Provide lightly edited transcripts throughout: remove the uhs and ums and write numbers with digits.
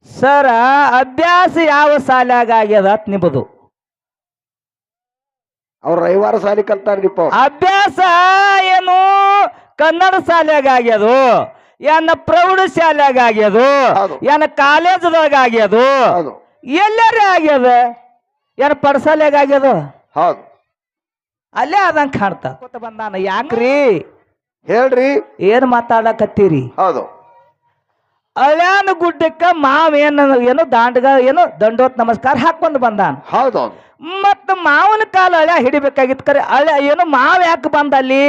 ಸರ ಅಭ್ಯಾಸ ಯಾವ ಶಾಲ್ಯಾಗ ಆಗ್ಯದ ಅಂತ ನಿಂಬುದು ಅವ್ರ ರವಿವಾರ ಸಾಲಿ ಕಲ್ತಾರ್ರಿಪ್ಪ ಅಭ್ಯಾಸ ಏನು ಕನ್ನಡ ಶಾಲ್ಯಾಗ ಆಗ್ಯದು ಏನ ಪ್ರೌಢ ಶಾಲ್ಯಾಗ ಆಗ್ಯದು ಹೌದು. ಏನ ಕಾಲೇಜದಾಗ ಆಗ್ಯದು ಹೌದು ಎಲ್ಲಾರ ಆಗ್ಯದ ಏನ ಪಡಸಾಲ್ಯಾಗ ಆಗ್ಯದು ಹೌದು ಅಲ್ಲೇ ಆದಂಗ ಕಾಣ್ತ ಬಂದಾನ ಯಾಕ್ರಿ ಹೇಳ್ರಿ ಏನ್ ಮಾತಾಡಕತ್ತೀರಿ ಹೌದು ಅಳ್ಯಾನ ಗುಡ್ಡಕ್ಕ ಮಾವ ಏನೋ ದಾಂಡಗ ಏನೋ ದಂಡೋತ್ ನಮಸ್ಕಾರ ಹಾಕೊಂಡ್ ಬಂದಾನ ಹೌದೌದು ಮತ್ತ ಮಾವನ ಕಾಲ ಅಳ್ಯ ಹಿಡಿಬೇಕಾಗಿತ್ತು ಕರೆ ಅಳ್ಯ ಏನೋ ಮಾವ ಯಾಕೆ ಬಂದ ಅಲ್ಲಿ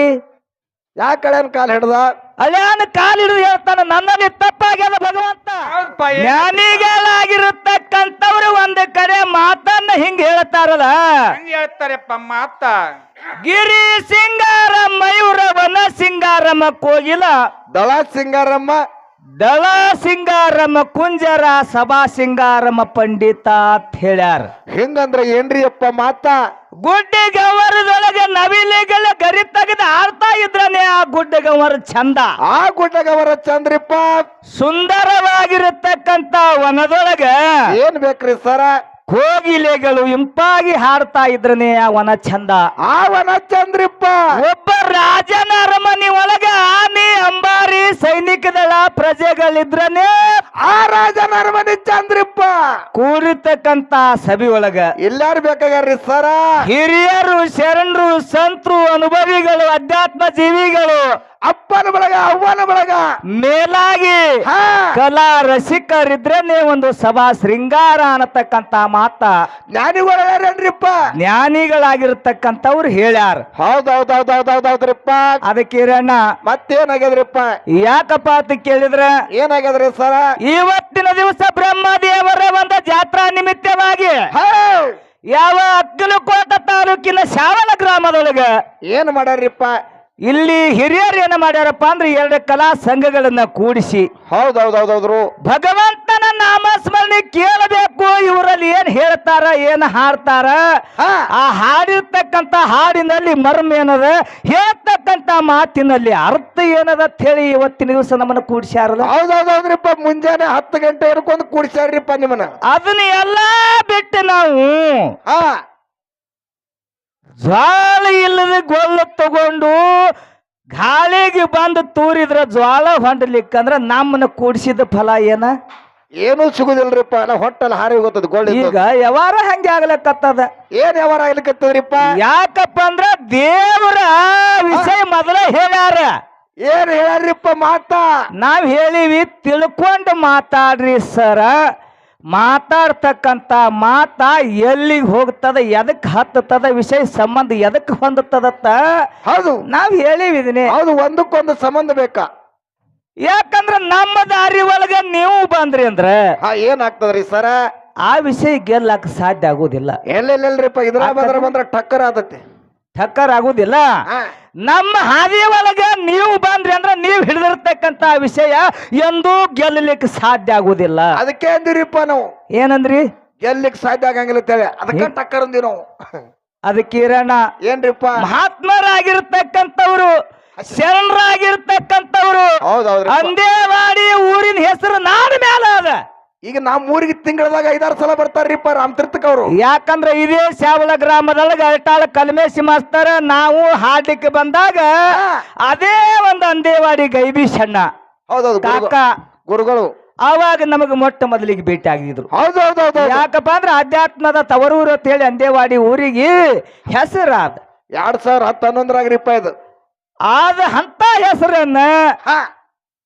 ಯಾಕೆ ಕಳೆಯನ್ ಕಾಲ್ ಹಿಡ್ದ ಅಳ್ಯಾನ ಕಾಲ ಹಿಡಿದು ಹೇಳ್ತಾನ ನನ್ನಲ್ಲಿ ತಪ್ಪಾಗ್ಯದ ಭಗವಂತ ಜ್ಞಾನಿಗಳಾಗಿರತಕ್ಕಂಥವ್ರು ಒಂದು ಕಡೆ ಮಾತನ್ನ ಹಿಂಗ ಹೇಳ್ತಾರಲ್ಲ ಹಂಗ ಹೇಳ್ತಾರಪ್ಪ ಮಾತ ಗಿರಿ ಸಿಂಗಾರ ಮಯೂರ ವನ ಸಿಂಗಾರಮ್ಮ ಕೋಗಿಲ ದಳ ಸಿಂಗಾರಮ್ಮ ದಳ ಸಿಂಗಾರಮ್ಮ ಕುಂಜರ ಸಭಾ ಸಿಂಗಾರಮ್ಮ ಪಂಡಿತ ಅಂತ ಹೇಳ್ಯಾರ ಹಿಂಗಂದ್ರ ಏನ್ರಿ ಅಪ್ಪ ಮಾತ ಗುಡ್ಡಿಗವರದೊಳಗೆ ನವಿಲಿಗಳ ಗರಿ ತೆಗೆದು ಆಡ್ತಾ ಇದ್ರನೆ ಆ ಗುಡ್ಡಗವರ ಚಂದ ಆ ಗುಡ್ಡಗವರ ಚಂದ್ರಿಪ್ಪ ಸುಂದರವಾಗಿರತಕ್ಕಂತ ವನದೊಳಗ ಏನ್ ಬೇಕ್ರಿ ಸರ ಕೋಗಿಲೆಗಳು ಇಂಪಾಗಿ ಹಾಡ್ತಾ ಇದ್ರನೆ ಆ ವನ ಚಂದ ಆವನ ಚಂದ್ರಿಪ್ಪ ಒಬ್ಬ ರಾಜನ ಅರಮನೆ ಒಳಗ ಆನೆ ಅಂಬಾರಿ ಸೈನಿಕ ದಳ ಪ್ರಜೆಗಳಿದ್ರನೆ ಆ ರಾಜನ ಅರಮನೆ ಚಂದ್ರಿಪ್ಪ ಕೂಡಿರ್ತಕ್ಕಂತ ಸಭೆ ಒಳಗ ಎಲ್ಲಾರು ಬೇಕಾಗ್ಯಾರ್ರಿ ಸರ ಹಿರಿಯರು ಶರಣರು ಸಂತರು ಅನುಭವಿಗಳು ಅಧ್ಯಾತ್ಮ ಜೀವಿಗಳು ಅಪ್ಪನ ಬಳಗ ಅವ್ವನ ಬಳಗ ಮೇಲಾಗಿ ಹಾ ಕಲಾ ರಸಿಕರಿದ್ರೇನೆ ಒಂದು ಸಭಾ ಶೃಂಗಾರ ಅನ್ನತಕ್ಕಂತ ಮಾತ ಜ್ಞಾನಿಗಳು ಯಾರೇನ್ರಿಪ್ಪ ಜ್ಞಾನಿಗಳಾಗಿರ್ತಕ್ಕಂಥವ್ರು ಹೇಳ್ಯಾರ ಹೌದೌದೌದೌದೌದ್ರಿಪ್ಪ ಅದಕ್ಕೆ ಇರಣ್ಣ ಮತ್ತೇನಾಗ್ಯದ್ರಿಪ್ಪ ಯಾಕಪ್ಪ ಅಂತ ಕೇಳಿದ್ರ ಏನಾಗ್ಯದ್ರಿ ಸರ ಇವತ್ತಿನ ದಿವಸ ಬ್ರಹ್ಮದೇವರ ಒಂದು ಜಾತ್ರಾ ನಿಮಿತ್ತವಾಗಿ ಯಾವ ಅಕ್ಕಲಕೋಟ ತಾಲೂಕಿನ ಶಾವಲ ಗ್ರಾಮದೊಳಗ ಏನ್ ಮಾಡ್ಯಾರ್ರಿಪ್ಪ ಇಲ್ಲಿ ಹಿರಿಯರು ಏನ ಮಾಡ್ಯಾರಪ್ಪ ಅಂದ್ರೆ 2 ಕಲಾ ಸಂಘಗಳನ್ನ ಕೂಡಿಸಿ ಹೌದೌದೌದೌದ್ರು ಭಗವಂತನ ನಾಮಸ್ಮರಣೆ ಕೇಳಬೇಕು ಇವರಲ್ಲಿ ಏನ್ ಹೇಳ್ತಾರ ಏನ್ ಹಾಡ್ತಾರ ಆ ಹಾಡಿರ್ತಕ್ಕಂತ ಹಾಡಿನಲ್ಲಿ ಮರ್ಮ ಏನದ ಹೇಳ್ತಕ್ಕಂತ ಮಾತಿನಲ್ಲಿ ಅರ್ಥ ಏನದ ಅಂತ ಹೇಳಿ ಇವತ್ತಿನ ದಿವಸ ನಮ್ಮನ್ನ ಕೂಡಿಸ್ಯಾರಲ್ಲ ಹೌದೌದೌದ್ರಿಪ್ಪ ಮುಂಜಾನೆ 10 ಗಂಟೆ ಹಿಡ್ಕೊಂಡು ಕೂಡಿಸ್ಯಾರ್ರಿಪ್ಪ ನಿಮ್ಮನ್ನ ಅದನ್ನ ಎಲ್ಲಾ ಬಿಟ್ಟು ನಾವು ಹಾ ಜ್ವಾಳ ಇಲ್ಲದ ಗೊಲ್ಲ ತಗೊಂಡು ಗಾಳಿಗೆ ಬಂದು ತೂರಿದ್ರ ಜ್ವಾಳ ಹೊಂಡಲಿಕ್ಕಂದ್ರ ನಮ್ಮನ್ನ ಕೂಡಿಸಿದ ಫಲ ಏನ ಏನೂ ಸಿಗುದಿಲ್ರಿಪ್ಪ ನಾ ಹೊಟ್ಟಲ್ಲಿ ಹಾರಿ ಹೋಗ್ತದ ಗೋಲ್ಡ್ ಈಗ ವ್ಯವಹಾರ ಹಂಗೆ ಆಗ್ಲಕತ್ತದ ಏನ್ ವ್ಯವಹಾರ ಆಗ್ಲಿಕತ್ತದ್ರಿಪ್ಪ ಯಾಕಪ್ಪ ಅಂದ್ರ ದೇವರ ವಿಷಯ ಮೊದಲೇ ಹೇಳ್ಯಾರ ಏನ್ ಹೇಳ್ಯಾರ್ರಿಪ್ಪ ಮಾತಾ ನಾವ್ ಹೇಳಿವಿ ತಿಳ್ಕೊಂಡು ಮಾತಾಡ್ರಿ ಸರ ಮಾತಾಡ್ತಕ್ಕಂತ ಮಾತ ಎಲ್ಲಿಗೆ ಹೋಗ್ತದ ಎದಕ್ ಹತ್ತದ ವಿಷಯ ಸಂಬಂಧ ಎದಕ್ ಹೊಂದತದತ್ತ ಹೌದು ನಾವ್ ಹೇಳಿವಿ ಇದನ್ನೇ ಹೌದು ಒಂದಕ್ಕೊಂದು ಸಂಬಂಧ ಬೇಕಾ ಯಾಕಂದ್ರ ನಮ್ಮ ದಾರಿ ಒಳಗ ನೀವು ಬಂದ್ರಿ ಅಂದ್ರ ಏನಾಗ್ತದ್ರಿ ಸರ ಆ ವಿಷಯ ಗೆಲ್ಲಕ್ ಸಾಧ್ಯ ಆಗುದಿಲ್ಲ ಎಲ್ಲೆಲ್ರಿಪ್ಪ ಇದ್ರ ಬಂದ್ರ ಟಕ್ಕರ್ ಆದತಿ ಟಕ್ಕರ್ ಆಗುದಿಲ್ಲ ನಮ್ಮ ಹಾದಿ ಒಳಗ ನೀವು ಬಂದ್ರಿ ಅಂದ್ರ ನೀವು ಹಿಡಿದಿರ್ತಕ್ಕಂತ ವಿಷಯ ಎಂದೂ ಗೆಲ್ಲಲಿಕ್ಕೆ ಸಾಧ್ಯ ಆಗುದಿಲ್ಲ ಅದಕ್ಕೆ ಅಂದಿರಿಪ್ಪ ನಾವು ಏನಂದ್ರಿ ಗೆಲ್ಲಿಕ್ ಸಾಧ್ಯ ಆಗಂಗಿಲ್ಲ ಅಂತೇಳಿ ಅದಕ್ಕೆ ಟಕ್ಕರ್ ಅಂದಿ ನಾವು ಅದಕ್ಕೆ ಇರೋಣ ಏನ್ರಿಪ್ಪ ಮಹಾತ್ಮರಾಗಿರ್ತಕ್ಕಂಥವ್ರು ಶರಣರಾಗಿರ್ತಕ್ಕಂಥವ್ರು ಹೌದೌದ್ರಿ ಅಂದೇವಾಡಿ ಊರಿನ ಹೆಸರು ನಾಡ ಮ್ಯಾಲ ಅದ ಈಗ ನಮ್ಮ ಊರಿಗೆ ತಿಂಗಳದಾಗ 5-6 ಸಲ ಬರ್ತಾರ್ರಿಪ್ಪ ರಾಮತೀರ್ಥಕ್ ಅವರು ಯಾಕಂದ್ರ ಇದೇ ಶಾವಲ ಗ್ರಾಮದೊಳಗ ಅಲ್ಟಾಳ ಕಲ್ಮೇಶಿ ಮಾಸ್ತರ ನಾವು ಹಾಡ್ಲಿಕ್ಕೆ ಬಂದಾಗ ಅದೇ ಒಂದು ಅಂದೇವಾಡಿ ಗೈಬಿ ಸಣ್ಣ ಹೌದೌದು ಕಾಕ ಗುರುಗಳು ಅವಾಗ ನಮಗ ಮೊಟ್ಟ ಮೊದಲಿಗೆ ಭೇಟಿ ಆಗಿದ್ರು ಹೌದೌದೌದು ಯಾಕಪ್ಪ ಅಂದ್ರ ಅಧ್ಯಾತ್ಮದ ತವರೂರು ಅಂತ ಹೇಳಿ ಅಂದೇವಾಡಿ ಊರಿಗೆ ಹೆಸರಾದ 2010-11ರಾಗ್ರಿಪ್ಪ ಇದು ಆದ ಅಂತ ಹೆಸರನ್ನ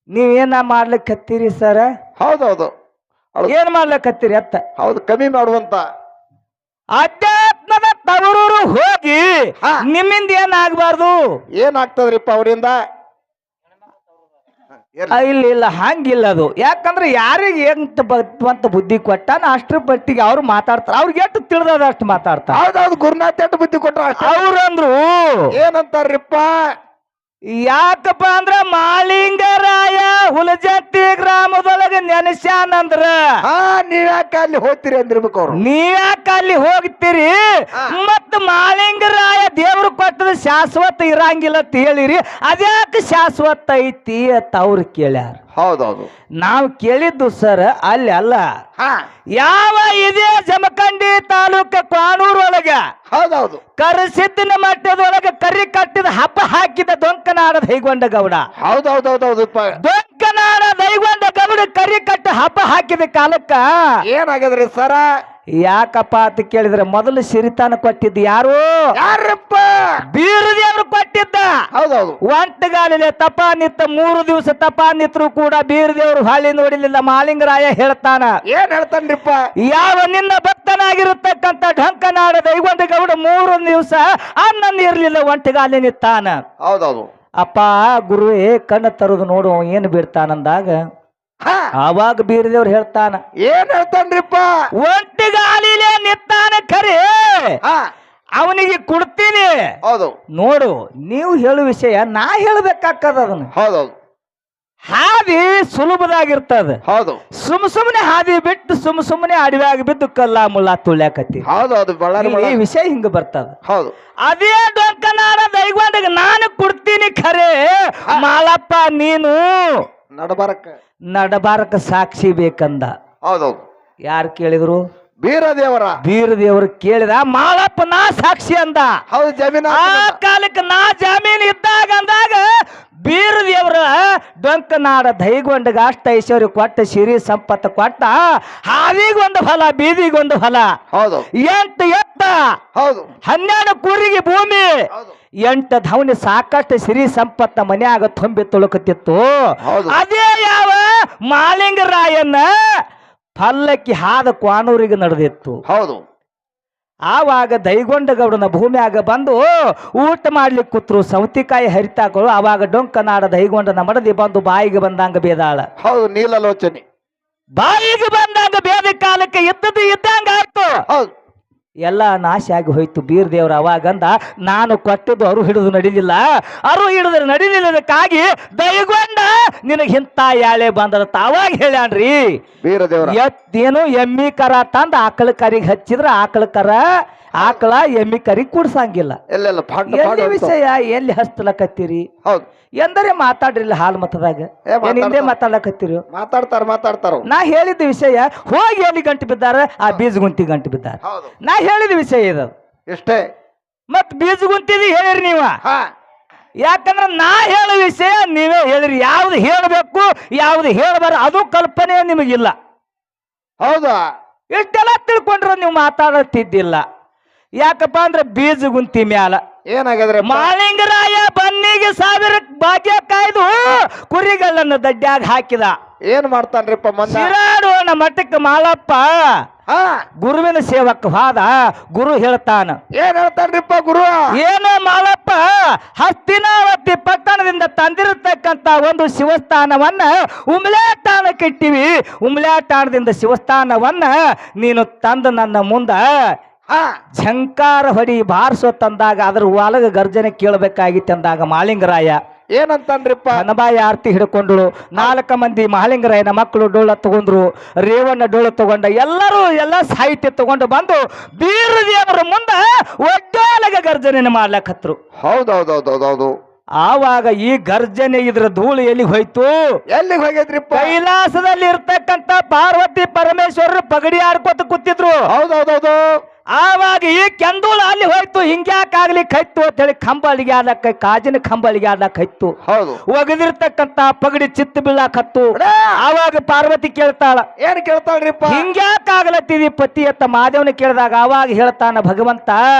ನೀವೇನ ಮಾಡ್ಲಿಕ್ಕತ್ತೀರಿ ಸರ ಹೌದೌದು ಏನ್ ಮಾಡ್ಲಿಕ್ಕತ್ತೀರಿ ಅತ್ತ ಹೌದು ಕಮ್ಮಿ ಮಾಡುವಂತ ಅಧ್ಯಾತ್ಮದ ತವರೂರು ಹೋಗಿ ನಿಮ್ಮಿಂದ ಏನಾಗಬಾರ್ದು ಏನಾಗ್ತದ್ರಿಪ್ಪ ಅವರಿಂದ ಇಲ್ಲ ಹಂಗಿಲ್ಲ ಅದು ಯಾಕಂದ್ರೆ ಯಾರಿಗೆ ಎಂತ ಬುದ್ಧಿ ಕೊಟ್ಟಾನ ಅಷ್ಟ್ರ ಪಟ್ಟಿಗೆ ಅವ್ರು ಮಾತಾಡ್ತಾರ ಅವ್ರಿಗೆ ಎಷ್ಟು ತಿಳಿದ ಅಷ್ಟು ಮಾತಾಡ್ತಾರ ಹೌದೌದು ಗುರುನಾಥ್ ಎಷ್ಟು ಬುದ್ಧಿ ಕೊಟ್ರ ಅವ್ರಂದ್ರು ಏನಂತಾರ್ರಿಪ್ಪ ಯಾಕಪ್ಪ ಅಂದ್ರ ಮಾಲಿಂಗರಾಯ ಹುಲಜತ್ತಿ ಗ್ರಾಮದೊಳಗೆ ನೆನೆಸ್ಯಾನಂದ್ರ ನೀವ್ಯಾಕ ಅಲ್ಲಿ ಹೋಗ್ತೀರಿ ಅಂದಿರ್ಬೇಕು ಅವ್ರು ನೀವ್ಯಾಕ ಅಲ್ಲಿ ಹೋಗ್ತೀರಿ ಮತ್ ಮತ್ತ ಮಾಳಿಂಗರಾಯ ದೇವ್ರು ಕೊಟ್ಟದ ಶಾಶ್ವತ ಇರಂಗಿಲ್ಲ ಅಂತ ಹೇಳಿರಿ, ಅದ್ಯಾಕೆ ಶಾಶ್ವತ ಐತಿ ಅಂತ ಅವ್ರು ಕೇಳ್ಯಾರ. ಹೌದೌದು. ನಾವು ಕೇಳಿದ್ದು ಸರ್ ಅಲ್ಲಿ ಅಲ್ಲ, ಯಾವ ಇದೇ ಜಮಖಂಡಿ ತಾಲೂಕ ಕ್ವಾಣೂರ್ ಒಳಗ ಹೌದೌದು ಕರಸಿದ್ದಿನ ಮಟ್ಟದೊಳಗ ಕರಿ ಕಟ್ಟಿದ ಹಬ್ಬ ಹಾಕಿದ ದೊಂಕನಾಡ ದೈಗೊಂಡ ಗೌಡ. ಹೌದೌದೌದೌದು. ದೊಂಕನಾಡ ದೈಗೊಂಡ ಗೌಡ ಕರಿ ಕಟ್ಟ ಹಬ್ಬ ಹಾಕಿದ ಕಾಲಕ್ಕ ಏನಾಗದ್ರಿ ಸರ? ಯಾಕಪ್ಪ ಅಂತ ಕೇಳಿದ್ರೆ ಮೊದಲು ಸಿರಿತಾನ ಕೊಟ್ಟಿದ್ದು ಯಾರು? ಯಾರಪ್ಪ? ಬೀರದೇವ್ರು ಕೊಟ್ಟಿದ್ದ. ಹೌದೌದು. ಒಂಟಗಾಲಿಲೆ ತಪ ನಿತ್ತ 3 ದಿವಸ ತಪ ನಿತ್ರು ಕೂಡ ಬೀರದೇವ್ರು ಹಳ್ಳಿ ನೋಡಿಲಿಲ್ಲ. ಮಾಳಿಂಗರಾಯ ಹೇಳ್ತಾನ, ಏನ್ ಹೇಳ್ತಾನ್ರಿಪ್ಪ? ಯಾವ ನಿನ್ನ ಭಕ್ತನಾಗಿರತಕ್ಕಂತ ಢಂಕನಾಡ ದೈಗೊಂಡ ಗೌಡ 3 ದಿವಸ ಅನ್ನ ನೀರ್ಲಿಲ್ಲ, ಒಂಟಗಾಲಿ ನಿತ್ತಾನ. ಹೌದೌದು. ಅಪ್ಪ ಗುರುವೇ ಕಣ್ಣ ತರದು ನೋಡು ಏನು ಬಿಡ್ತಾನಂದಾಗ ಆವಾಗ ಬೀರದೇವ್ರು ಹೇಳ್ತಾನ, ಏನ್ ಹೇಳ್ತಾನ್ರಿಪ್ಪ? ಒಂಟಿಗಾಲಿಲೆ ನಿತ್ತಾನ ಖರೆ ಅವನಿಗೆ ಕೊಡ್ತೀನಿ. ಹೌದು. ನೋಡು ನೀವು ಹೇಳು ವಿಷಯ ನಾ ಹೇಳ್ಬೇಕಾಗ್ತದ. ಅದನ್ನ ಹೌದೌದು. ಹಾದಿ ಸುಲಭದಾಗಿರ್ತದ. ಹೌದು. ಸುಮ್ಮನೆ ಹಾದಿ ಬಿಟ್ಟು ಸುಮ್ಮನೆ ಅಡವ್ಯಾಗ ಬಿದ್ದು ಕಲ್ಲ ಮುಲ್ಲ ತುಳ್ಯಾಕತ್ತಿ. ಹೌದೌದು. ಈ ವಿಷಯ ಹಿಂಗ ಬರ್ತದ. ಹೌದು. ಅದೇ ಡೊಂಕನಾಡ ದೈಗೊಂಡಗ ನಾನು ಕೊಡ್ತೀನಿ ಖರೆ, ಮಾಳಪ್ಪ ನೀನು ನಡಬಾರಕ ಸಾಕ್ಷಿ ಬೇಕಂದ. ಹೌದೌದು. ಯಾರು ಕೇಳಿದ್ರು? ಬೀರದೇವರ. ಬೀರದೇವರು ಕೇಳಿದ, ಮಾಳಪ್ಪ ನಾ ಸಾಕ್ಷಿ ಅಂದ. ಹೌದು. ಜಮೀನು ಆ ಕಾಲಕ್ಕೆ ನಾ ಜಾಮೀನು ಇದ್ದಾಗ ಅಂದಾಗ ಬೀರದೇವ್ರ ಡೊಂಕನಾಡ ದೈಗೊಂಡಗ ಅಷ್ಟ ಐಶ್ವರ್ಯ ಕೊಟ್ಟ, ಸಿರಿ ಸಂಪತ್ತು ಕೊಟ್ಟ. ಹಾದಿಗೊಂದು ಫಲ, ಬೀದಿಗೊಂದು ಫಲ. ಹೌದು. 8 ಎತ್ತ. ಹೌದು. 12 ಕೂರಿಗೆ ಭೂಮಿ. 8 ಧವನಿ ಸಾಕಷ್ಟು ಸಿರಿ ಸಂಪತ್ತ ಮನ್ಯಾಗ ತುಂಬಿ ತುಳುಕುತ್ತಿತ್ತು. ಅದೇ ಯಾವ ಮಾಳಿಂಗರಾಯನ್ನ ಪಲ್ಲಕ್ಕಿ ಹಾದ ಕ್ವಾಣೂರಿಗೆ ನಡೆದಿತ್ತು. ಹೌದು. ಆವಾಗ ದೈಗೊಂಡ ಗೌಡನ ಭೂಮಿಯಾಗ ಬಂದು ಊಟ ಮಾಡ್ಲಿಕ್ಕೆ ಕೂತ್ರು. ಸೌತಿಕಾಯಿ ಹರಿತಾಕಳು. ಆವಾಗ ಡೊಂಕನಾಡ ದೈಗೊಂಡನ ಮಡದಿ ಬಂದು ಬಾಯಿಗೆ ಬಂದಂಗ ಬೇದಾಳ. ಹೌದು. ನೀಲಲೋಚನೆ ಬಾಯಿಗೆ ಬಂದಂಗ ಬೇದ ಕಾಲಕ್ಕೆ ಇದ್ದದ್ದು ಇದ್ದಂಗ ಆಯ್ತು. ಹೌದು. ಎಲ್ಲ ನಾಶ ಆಗಿ ಹೋಯ್ತು. ಬೀರದೇವ್ರ ಅವಾಗಂದ, ನಾನು ಕೊಟ್ಟಿದ್ದು ಅರು ಹಿಡಿದು ನಡಿಲಿಲ್ಲ, ಅರು ಹಿಡಿದ್ರೆ ನಡಿಲಿಲ್ಲದಕ್ಕಾಗಿ ದೈಗೊಂಡ ನಿನಗೆ ಇಂಥ ಯಾಳೆ ಬಂದದ ಅವಾಗ ಹೇಳ್ಯಾನ್ರಿ ಬೀರದೇವ್ರ. ಏನು ಎಮ್ಮಿ ಕರ ತಂದ ಆಕಳ ಕರಿಗೆ ಹಚ್ಚಿದ್ರ ಆಕಳ ಎಮ್ಮಿ ಕರಿ ಕುಡ್ಸಂಗಿಲ್ಲ. ಎಲ್ಲಿ ವಿಷಯ ಎಲ್ಲಿ ಹಸ್ತಲಕತ್ತೀರಿ? ಹೌದು. ಎಂದರೆ ಮಾತಾಡ್ರಿಲ್ಲ ಹಾಲು ಮತದಾಗ ಹಿಂದೆ ಮಾತಾಡ್ಲಕತ್ತೀರಿ. ಮಾತಾಡ್ತಾರ. ನಾ ಹೇಳಿದ ವಿಷಯ ಹೋಗಿ ಎಲ್ಲಿ ಗಂಟು ಬಿದ್ದಾರ? ಆ ಬೀಜಗುಂತಿ ಗಂಟು ಬಿದ್ದಾರ. ನಾ ಹೇಳಿದ ವಿಷಯ ಇದು ಎಷ್ಟೇ. ಮತ್ ಬೀಜಗುಂತಿದಿ ಹೇಳಿರಿ ನೀವ. ಯಾಕಂದ್ರ ನಾ ಹೇಳೋ ವಿಷಯ ನೀವೇ ಹೇಳಿರಿ. ಯಾವ್ದು ಹೇಳಬೇಕು ಯಾವ್ದು ಹೇಳಬಾರ ಅದು ಕಲ್ಪನೆ ನಿಮಗಿಲ್ಲ. ಹೌದಾ? ಇಷ್ಟೆಲ್ಲ ತಿಳ್ಕೊಂಡ್ರ ನೀವು ಮಾತಾಡತ್ತಿದ್ದಿಲ್ಲ. ಯಾಕಪ್ಪ ಅಂದ್ರೆ ಬೀಜಗುಂತಿ ಮ್ಯಾಲ ಏನಾಗದ್ರೆ ಮಾಳಿಂಗರಾಯ ಬನ್ನಿಗೆ 1000 ಭಾಗ್ಯ ಕಾಯ್ದು ಕುರಿಗಳನ್ನ ದಡ್ಡ್ಯಾಗ ಹಾಕಿದ. ಏನ್ ಮಾಡ್ತಾನ್ರಿಪ್ಪ? ಶಿರಾಡೋಣ ಮಠಕ್ಕೆ ಮಾಳಪ್ಪ ಗುರುವಿನ ಸೇವಕ ಹೋದ. ಗುರು ಹೇಳ್ತಾನ, ಏನ್ ಹೇಳ್ತಾನ್ರಿಪ್ಪ ಗುರು? ಏನೋ ಮಾಳಪ್ಪ, ಹಸ್ತಿನಾವತಿ ಪಟ್ಟಣದಿಂದ ತಂದಿರತಕ್ಕಂತ ಒಂದು ಶಿವಸ್ಥಾನವನ್ನ ಉಮ್ಲಾಟಾಣಕ್ಕೆ ಇಟ್ಟಿವಿ. ಉಮ್ಲಾಟಾಣದಿಂದ ಶಿವಸ್ಥಾನವನ್ನ ನೀನು ತಂದು ನನ್ನ ಮುಂದ ಝಂಕಾರ ಹೊಡಿ ಬಾರಿಸೋ ತಂದಾಗ ಅದ್ರ ಒಳಗ ಗರ್ಜನೆ ಕೇಳಬೇಕಾಗಿತ್ತು ಅಂದಾಗ ಮಾಳಿಂಗರಾಯ ಏನಂತನ್ರಿಪ್ಪ? ಹನಬಾಯಿ ಆರ್ತಿ ಹಿಡ್ಕೊಂಡ್ರು. 4 ಮಂದಿ ಮಾಳಿಂಗರಾಯನ ಮಕ್ಕಳು ಡೋಳ ತಗೊಂಡ್ರು. ರೇವಣ್ಣ ಡೋಳ ತಗೊಂಡ. ಎಲ್ಲ ಸಾಹಿತ್ಯ ತಗೊಂಡು ಬಂದು ಬೀರದೇವರ ಮುಂದ ಒಡ್ಡೋಲಗ ಗರ್ಜನೆ ಮಾಡ್ಲಕತ್ರು. ಹೌದೌದೌದೌದೌದು. ಆವಾಗ ಈ ಗರ್ಜನೆ ಇದ್ರ ಧೂಳು ಎಲ್ಲಿಗೆ ಹೋಯ್ತು? ಎಲ್ಲಿಗೆ ಹೋಗೈತ್ರಿಪ್ಪ? ಕೈಲಾಸದಲ್ಲಿ ಇರ್ತಕ್ಕಂತ ಪಾರ್ವತಿ ಪರಮೇಶ್ವರರು ಪಗಡಿ ಆಡ್ಕೊತ ಕೂತಿದ್ರು. ಹೌದೌದೌದು. ಆವಾಗ ಈ ಕೆಂದೂಳ ಅಲ್ಲಿ ಹೋಯ್ತು. ಹಿಂಗ್ಯಾಕಾಗ್ಲಿಕ್ಕೆ ಹೈತು ಅಂತ ಹೇಳಿ ಕಂಬ ಅಲ್ಲಿಗೆ ಆಡ್ಲಕ್ಕ, ಕಾಜಿನ ಕಂಬ ಅಲ್ಲಿಗೆ ಆಡ್ಲಕ್ಕ ಹೈತು. ಹೌದು. ಒಗದಿರ್ತಕ್ಕಂತ ಪಗಡಿ ಚಿತ್ತ ಬೀಳಾಕತ್ತು. ಆವಾಗ ಪಾರ್ವತಿ ಕೇಳ್ತಾಳ, ಏನ್ ಕೇಳ್ತಾಳ್ರಿಪ್ಪ? ಹಿಂಗ್ಯಾಕಾಗ್ಲತ್ತಿದಿ ಪತಿ ಅಂತ ಮಾದೇವನ ಕೇಳಿದಾಗ ಆವಾಗ ಹೇಳ್ತಾನ ಭಗವಂತ,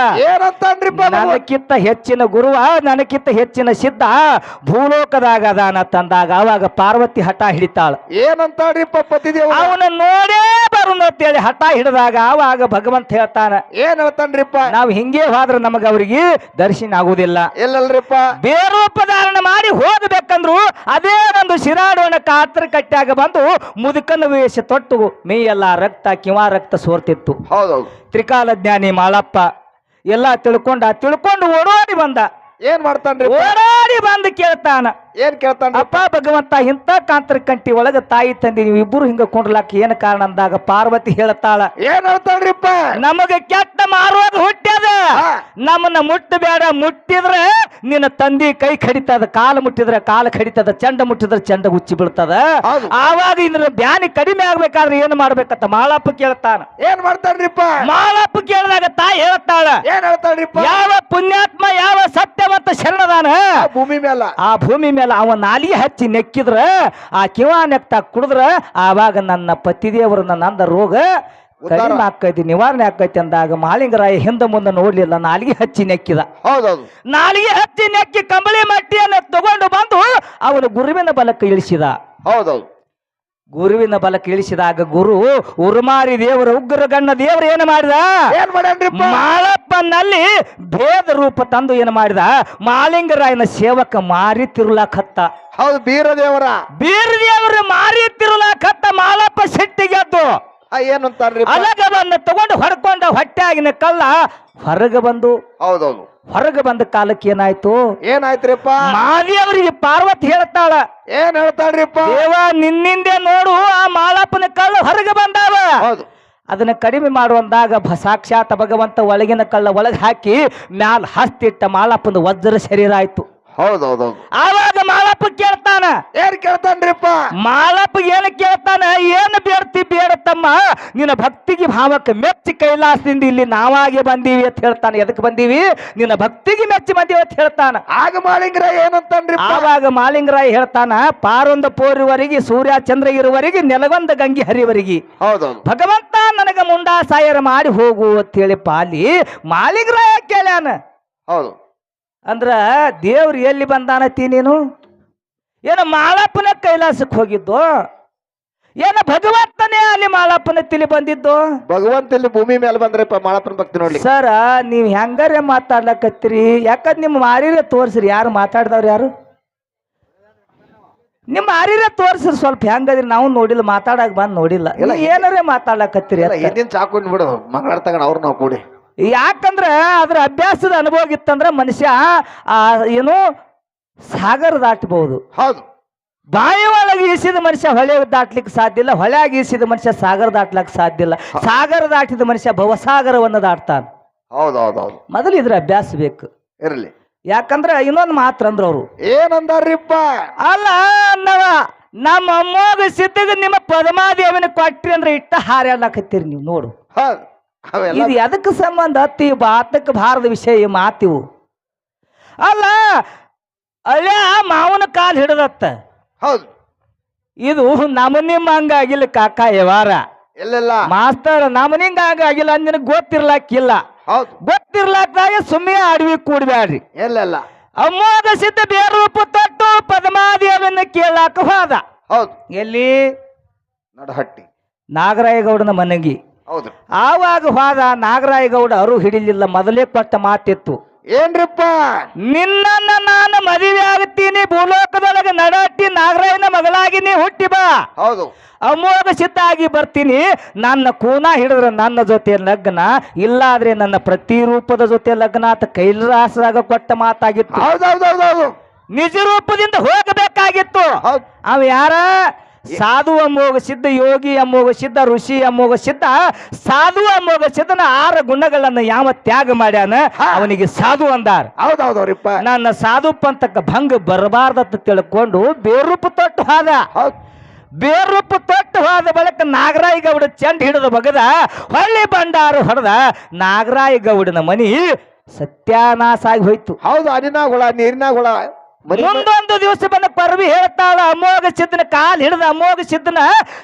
ಏನಂತಾನ್ರಿಪ್ಪ? ನನಕ್ಕಿಂತ ಹೆಚ್ಚಿನ ಗುರುವ, ನನಕ್ಕಿಂತ ಹೆಚ್ಚಿನ ಸಿದ್ಧ ಭೂಲೋಕದಾಗ ಅದಾನ ತಂದಾಗ ಆವಾಗ ಪಾರ್ವತಿ ಹಠ ಹಿಡಿತಾಳ. ಏನಂತಾಳ್ರಿಪ್ಪ ಪತಿದೇವ? ಅವನ ನೋಡೇ ಬರುಂದ ಅಂತೇಳಿ ಹಠ ಹಿಡಿದಾಗ ಆವಾಗ ಭಗವಂತ ಹೇಳ್ತಾನ, ಏನ್ ಹೇಳ್ತಾನ್ರಿಪ್ಪ? ನಾವು ಹಿಂಗೆ ಹೋದ್ರೆ ನಮಗ ಅವ್ರಿಗೆ ದರ್ಶನ ಆಗುದಿಲ್ಲ. ಎಲ್ಲಲ್ರಿಪ್ಪ? ಬೇರೂಪಧಾರಣ ಮಾಡಿ ಹೋಗಬೇಕಂದ್ರು ಅದೇ ಒಂದು ಶಿರಾಡೋಣ ಕಾತ್ರ ಕಟ್ಟಾಗ ಬಂದು ಮುದುಕನ ವೇಷ ತೊಟ್ಟು ಮೇಯೆಲ್ಲ ರಕ್ತ, ಕಿವಾ ರಕ್ತ ಸೋರ್ತಿತ್ತು. ಹೌದೌದು. ತ್ರಿಕಾಲ ಜ್ಞಾನಿ ಮಾಳಪ್ಪ ಎಲ್ಲ ತಿಳ್ಕೊಂಡು ಓಡೋಡಿ ಬಂದ. ಏನ್ ಮಾಡ್ತಾನ್ರಿ ಓಡಾಡಿ ಬಂದು ಕೇಳ್ತಾನ, ಏನ್ ಕೇಳ್ತಾನ? ಅಪ್ಪ ಭಗವಂತ ಇಂಥ ಕಾಂತರ ಕಂಟಿ ಒಳಗ ತಾಯಿ ತಂದಿ ನೀವು ಇಬ್ಬರು ಹಿಂಗ ಕೊಂಡ್ಲಾಕ ಏನ್ ಕಾರಣ ಅಂದಾಗ ಪಾರ್ವತಿ ಹೇಳ್ತಾಳ, ಏನ್ ಹೇಳ್ತಾಳ್ರಿಪ್ಪ? ನಮಗ ಕೆಟ್ಟ ಮಾರುವಾಗ ಹುಟ್ಟ್ಯದ, ನಮ್ಮನ್ನ ಮುಟ್ಟಬೇಡ, ಮುಟ್ಟಿದ್ರೆ ನಿನ್ನ ತಂದಿ ಕೈ ಕಡಿತದ, ಕಾಲು ಮುಟ್ಟಿದ್ರೆ ಕಾಲು ಕಡಿತದ, ಚಂಡ ಮುಟ್ಟಿದ್ರೆ ಚಂಡ ಹುಚ್ಚಿ ಬೀಳ್ತದ. ಆವಾಗ ಇದ್ರ ಬ್ಯಾನಿ ಕಡಿಮೆ ಆಗ್ಬೇಕಾದ್ರೆ ಏನ್ ಮಾಡ್ಬೇಕಂತ ಮಾಳಪ್ಪ ಕೇಳ್ತಾನ. ಏನ್ ಮಾಡ್ತಾನ್ರಿಪ್ಪ? ಮಾಳಪ್ಪ ಕೇಳಿದಾಗ ತಾಯಿ ಹೇಳ್ತಾಳ, ಏನ್ ಹೇಳ್ತಾಳ್ರಿಪ್ಪ? ಯಾವ ಪುಣ್ಯಾತ್ಮ ಯಾವ ಸತ್ಯವಂತ ಶರಣದಾನ ಭೂಮಿ ಮೇಲ, ಆ ಭೂಮಿ ಮೇಲೆ ಅವ ನಾಲಿಗೆ ಹಚ್ಚಿ ನೆಕ್ಕಿದ್ರ, ಆ ಕಿವ ನೆಕ್ತಾ ಕುಡಿದ್ರ ಆವಾಗ ನನ್ನ ಪತಿದೇವರು ನನ್ನ ಅಂದ ರೋಗ ಕಡಿಮೆ ಆಕೈತಿ, ನಿವಾರಣೆ ಆಕೈತಿ ಅಂದಾಗ ಮಾಳಿಂಗರಾಯ ಹಿಂದೆ ಮುಂದೆ ನೋಡ್ಲಿಲ್ಲ, ನಾಲಿಗೆ ಹಚ್ಚಿ ನೆಕ್ಕಿದ. ಹೌದೌದು, ನಾಲಿಗೆ ಹಚ್ಚಿ ನೆಕ್ಕಿ ಕಂಬಳಿ ಮಟ್ಟಿಯನ್ನು ತಗೊಂಡು ಬಂದು ಅವನು ಗುರುವಿನ ಬಲಕ್ಕೆ ಇಳಿಸಿದ. ಹೌದೌದು, ಗುರುವಿನ ಬಲಕ್ಕೆ ಇಳಿಸಿದಾಗ ಗುರು ಉರುಮಾರಿ ದೇವರು ಉಗ್ರಗಣ್ಣ ದೇವರು ಏನು ಮಾಡಿದ? ಏನ್ ಮಾಡ್ಯಾನ್ರಿಪ್ಪ? ಮಾಳಪ್ಪನಲ್ಲಿ ಭೇದ ರೂಪ ತಂದು ಏನು ಮಾಡಿದ? ಮಾಳಿಂಗರಾಯನ ಸೇವಕ ಮಾರಿ ತಿರುಲಾಕತ್ತ. ಹೌದು, ಬೀರದೇವರ ಬೀರದೇವರು ಮಾರಿ ತಿರುಲಾಕತ್ತ. ಮಾಳಪ್ಪ ಸಿಟ್ಟಿಗೆದ್ದು ಏನಂತಾರ್ರಿ? ಅಲಗವನ್ನು ತಗೊಂಡು ಹೊಡ್ಕೊಂಡ ಹೊಟ್ಟೆಯಾಗಿನ ಕಳ್ಳ ಹೊರಗೆ ಬಂದು, ಹೌದೌದು, ಹೊರಗೆ ಬಂದ ಕಾಲಕ್ಕೆ ಏನಾಯ್ತು? ಏನಾಯ್ತ್ರಿಪ್ಪ? ಮಾದೇವರಿಗೆ ಪಾರ್ವತಿ ಹೇಳ್ತಾಳ, ಏನ್ ಹೇಳ್ತಾಳ್ರಿಪ್ಪ? ದೇವ ನಿನ್ನಿಂದೆ ನೋಡು ಆ ಮಾಳಪ್ಪನ ಕಳ್ಳ ಹೊರಗೆ ಬಂದಾವ, ಹೌದು, ಅದನ್ನ ಕಡಿಮೆ ಮಾಡುವಂದಾಗ ಸಾಕ್ಷಾತ್ ಭಗವಂತ ಒಳಗಿನ ಕಳ್ಳ ಒಳಗೆ ಹಾಕಿ ಮ್ಯಾಲ ಹಸ್ತಿಟ್ಟ ಮಾಳಪ್ಪನ ವಜ್ರ ಶರೀರ ಆಯ್ತು. ಹೌದೌದೌದು, ಆವಾಗ ಮಾಳಪ್ಪ ಕೇಳ್ತಾನ, ಏನ್ ಕೇಳ್ತಾನ್ರಿಪ್ಪ? ಮಾಳಪ್ಪ ಏನು ಕೇಳ್ತಾನ? ಏನು ಬೇಡ್ತಿ ಬೇಡತಮ್ಮ, ನಿನ್ನ ಭಕ್ತಿಗೆ ಭಾವಕ್ಕೆ ಮೆಚ್ಚಿ ಕೈಲಾಸದಿಂದ ಇಲ್ಲಿ ನಾವಾಗೆ ಬಂದೀವಿ ಅಂತ ಹೇಳ್ತಾನೆ. ಎದಕ್ಕೆ ಬಂದೀವಿ? ನಿನ್ನ ಭಕ್ತಿಗೆ ಮೆಚ್ಚಿ ಬಂದೀವಿ ಅಂತ ಹೇಳ್ತಾನ. ಆಗ ಮಾಳಿಂಗರಾಯ ಏನಂತಾನ್ರಿ? ಆವಾಗ ಮಾಳಿಂಗರಾಯ ಹೇಳ್ತಾನ, ಪಾರೊಂದ ಪೋರಿವರೆಗೆ ಸೂರ್ಯ ಚಂದ್ರ ಇರುವರೆಗೆ ನೆಲಗೊಂದ ಗಂಗಿ ಹರಿವರೆಗೆ ಹೌದೌದು, ಭಗವಂತ ನನಗ ಮುಂಡಾ ಸಾಯರ ಮಾಡಿ ಹೋಗು ಅಂತೇಳಿ ಪಾಲಿ ಮಾಳಿಂಗರಾಯ ಕೇಳ್ಯಾನ. ಹೌದು, ಅಂದ್ರ ದೇವ್ರು ಎಲ್ಲಿ ಬಂದಾನತಿ ನೀನು? ಏನು ಮಾಳಪ್ಪನ ಕೈಲಾಸಕ್ಕೆ ಹೋಗಿದ್ದು? ಏನು ಭಗವಂತನೇ ಅಲ್ಲಿ ಮಾಳಪ್ಪನ ತಿಳಿ ಬಂದಿದ್ದು? ಭಗವಂತ ಇಲ್ಲಿ ಭೂಮಿ ಮೇಲೆ ಬಂದ್ರಪ್ಪ ಮಾಳಪ್ಪನ ಭಕ್ತಿ ನೋಡ್ಲಿ. ಸರ ನೀವ್ ಹೆಂಗಾರೆ ಮಾತಾಡ್ಲಕತ್ತೀರಿ? ಯಾಕಂದ್ರೆ ನಿಮ್ಮ ಮಾರಿರೇ ತೋರ್ಸ್ರಿ. ಯಾರು ಮಾತಾಡ್ದವ್ರು ಯಾರು? ನಿಮ್ಮ ಮಾರಿರೇ ತೋರ್ಸ್ರಿ ಸ್ವಲ್ಪ. ಹೆಂಗದ್ರಿ? ನಾವು ನೋಡಿಲ್ಲ, ಮಾತಾಡಕ್ ಬಂದ್ ನೋಡಿಲ್ಲ. ಏನಾರೇ ಮಾತಾಡ್ಲಕತ್ತೀರಿ? ಹಿಂದಿನ ಚಾಕು ಬಿಡು, ಮಂಗಳ ತಗೊಂಡ್ ಅವ್ರು ನಾವು ಕೂಡಿ. ಯಾಕಂದ್ರ ಅದ್ರ ಅಭ್ಯಾಸದ ಅನುಭವ ಇತ್ತಂದ್ರ ಮನುಷ್ಯ ಏನು ಸಾಗರ ದಾಟಬಹುದು. ಹೌದು, ಬಾಯಿ ಒಳಗೆ ಈಸಿದ ಮನುಷ್ಯ ಹೊಳೆ ದಾಟ್ಲಿಕ್ಕೆ ಸಾಧ್ಯ ಇಲ್ಲ, ಹೊಳೆಯಾಗಿ ಈಸಿದ ಮನುಷ್ಯ ಸಾಗರ ದಾಟ್ಲಿಕ್ಕೆ ಸಾಧ್ಯ ಇಲ್ಲ, ಸಾಗರ ದಾಟಿದ ಮನುಷ್ಯ ಭವಸಾಗರವನ್ನು ದಾಟ್ತಾನ. ಹೌದೌದೌದು, ಮೊದಲು ಇದ್ರ ಅಭ್ಯಾಸ ಬೇಕು ಇರ್ಲಿ. ಯಾಕಂದ್ರ ಇನ್ನೊಂದು ಮಾತ್ರ ಅಂದ್ರ ಅವ್ರು ಏನಂದಾರ್ರಿಪ್ಪ? ಅಲ್ಲ ಅನ್ನವ ನಮ್ಮ ಅಮ್ಮೋಗ ಸಿದ್ಧಗ ನಿಮ್ಮ ಪದ್ಮಾದೇವಿನ ಕೊಟ್ರಿ ಅಂದ್ರೆ ಇಟ್ಟ ಹಾರಾಡ್ಲಾಕತ್ತೀರಿ ನೀವು ನೋಡು. ಇದು ಎದಕ್ಕೆ ಸಂಬಂಧ? ಅತ್ತಿ ಬಾತಕ್ಕೆ ಭಾರದ ವಿಷಯ ಮಾತಿವು. ಅಲ್ಲ ಅಳ್ಯ ಮಾವನ ಕಾಲ್ ಹಿಡದತ್ತ. ಹೌದು, ಇದು ನಮನಿಮ್ ಹಂಗಾಗಿಲ್ಲ ಕಾಕ ಯವಾರ. ಎಲ್ಲೆಲ್ಲ ಮಾಸ್ತರ್ ನಮನಿಂಗ ಹಂಗಾಗಿಲ್ಲ ಅಂದ್ ನಿನಗೆ ಗೊತ್ತಿರ್ಲಾಕಿಲ್ಲ. ಹೌದು, ಗೊತ್ತಿರ್ಲಾಕ್ದಾಗ ಸುಮ್ಮನೆ ಅಡವಿ ಕೂಡ್ಬ್ಯಾಡ್ರಿ. ಎಲ್ಲೆಲ್ಲ ಅಮ್ಮೋಗ ಸಿದ್ಧ ಬೇರೂಪ ತೊಟ್ಟು ಪದ್ಮಾದೇವಿಯನ್ನ ಕೇಳಾಕ ಹೋದ. ಹೌದು, ಎಲ್ಲಿ? ನಡಹಟ್ಟಿ ನಾಗರಾಯಗೌಡನ ಮನೆಗೆ. ಹೌದು, ಆವಾಗ ಹೋದ. ನಾಗರಾಯಗೌಡ ಅರು ಹಿಡಿಲಿಲ್ಲ. ಮೊದಲೇ ಕೊಟ್ಟ ಮಾತಿತ್ತು, ಏನ್ರಿಪ್ಪ? ನಿನ್ನನ್ನ ನಾನು ಮದುವೆ ಆಗ್ತೀನಿ, ಭೂಲೋಕದೊಳಗೆ ನಡಟ್ಟಿ ನಾಗರಾಯನ ಮಗಳಾಗಿ ನೀ ಹುಟ್ಟಿ ಬಾ. ಹೌದು, ಅಮೋಘ ಸಿದ್ಧ ಆಗಿ ಬರ್ತೀನಿ. ನನ್ನ ಕೂನ ಹಿಡಿದ್ರೆ ನನ್ನ ಜೊತೆ ಲಗ್ನ, ಇಲ್ಲಾದ್ರೆ ನನ್ನ ಪ್ರತಿರೂಪದ ಜೊತೆ ಲಗ್ನ ಅಂತ ಕೈಲಾಸದಾಗ ಕೊಟ್ಟ ಮಾತಾಗಿತ್ತು. ಹೌದೌದೌದೌದು, ನಿಜ ರೂಪದಿಂದ ಹೋಗಬೇಕಾಗಿತ್ತು. ಹೌದು, ಅವ ಯಾರ? ಸಾಧು ಅಮೋಘ ಸಿದ್ಧ, ಯೋಗಿ ಅಮೋಘ ಸಿದ್ಧ, ಋಷಿ ಅಮೋಘ ಸಿದ್ಧ. ಸಾಧು ಅಮೋಘ ಸಿದ್ಧನ 6 ಗುಣಗಳನ್ನು ಯಾವ ತ್ಯಾಗ ಮಾಡ್ಯಾನ ಅವನಿಗೆ ಸಾಧು ಅಂದಾರ. ಹೌದೌದವ್ರಿಪ್ಪ. ನನ್ನ ಸಾಧು ಪಂಥಕ್ಕೆ ಭಂಗ ಬರಬಾರ್ದತ್ತ ತಿಳ್ಕೊಂಡು ಬೇರೂಪ ತೊಟ್ಟು ಹೋದ. ಬೇರೂಪ ತೊಟ್ಟು ಹೋದ ಬಳಿಕ ನಾಗರಾಯಗೌಡ ಚೆಂಡ ಹಿಡಿದ ಬಗದ ಹೊಳ್ಳಿ ಬಂಡಾರು ಹೊಡೆದ. ನಾಗರಾಯಗೌಡನ ಮನಿ ಸತ್ಯಾನಾಶ ಆಗಿ ಹೋಯ್ತು. ಹೌದು, ಅನಿನಾಗುಳ ನೀರಿನಾಗುಳ. ಮುಂದೊಂದು ದಿವಸ ಬಂದ ಪರ್ವಿ ಹೇಳ್ತಾಳ, ಅಮೋಘ ಸಿದ್ಧನ ಕಾಲ್ ಹಿಡಿದ ಅಮೋಘ ಸಿದ್ಧನ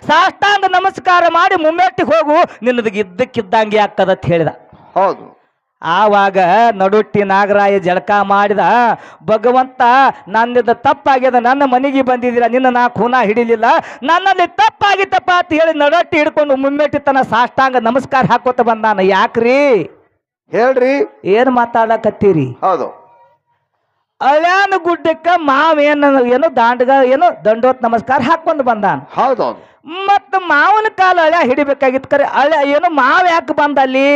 ಸಾಷ್ಟಾಂಗ ನಮಸ್ಕಾರ ಮಾಡಿ ಮುಮ್ಮೆಟ್ಟಿಗೆ ಹೋಗು, ನಿನ್ನದ ಇದ್ದಕ್ಕಿದ್ದಂಗೆ ಆಗ್ತದ ಹೇಳಿದ. ಹೌದು, ಆವಾಗ ನಡುಟ್ಟಿ ನಾಗರಾಯ ಜಳಕ ಮಾಡಿದ. ಭಗವಂತ ನನ್ನಿಂದ ತಪ್ಪಾಗ್ಯದ, ನನ್ನ ಮನೆಗೆ ಬಂದಿದ್ದೀರ, ನಿನ್ನ ನಾ ಖೂನ ಹಿಡಿಲಿಲ್ಲ, ನನ್ನಲ್ಲಿ ತಪ್ಪಾಗಿತ್ತಪ್ಪ ಅಂತ ಹೇಳಿ ನಡುಟ್ಟಿ ಹಿಡ್ಕೊಂಡು ಮುಮ್ಮೆಟ್ಟಿ ತನ್ನ ಸಾಷ್ಟಾಂಗ ನಮಸ್ಕಾರ ಹಾಕೋತ ಬಂದಾನ. ಯಾಕ್ರಿ ಹೇಳ್ರಿ, ಏನ್ ಮಾತಾಡಕತ್ತೀರಿ? ಹೌದು, ಅಳ್ಯಾನ ಗುಡ್ಡಕ್ಕ ಮಾವ ಏನು ದಾಂಡಗ ಏನು ದಂಡೋತ್ ನಮಸ್ಕಾರ ಹಾಕೊಂಡು ಬಂದಾನ. ಹೌದೌದು, ಮತ್ತ ಮಾವನ ಕಾಲ ಅಳ್ಯ ಹಿಡಿಬೇಕಾಗಿತ್ತು. ಕರೆ ಅಳ್ಯ ಏನು ಮಾವ ಯಾಕೆ ಬಂದ ಅಲ್ಲಿ?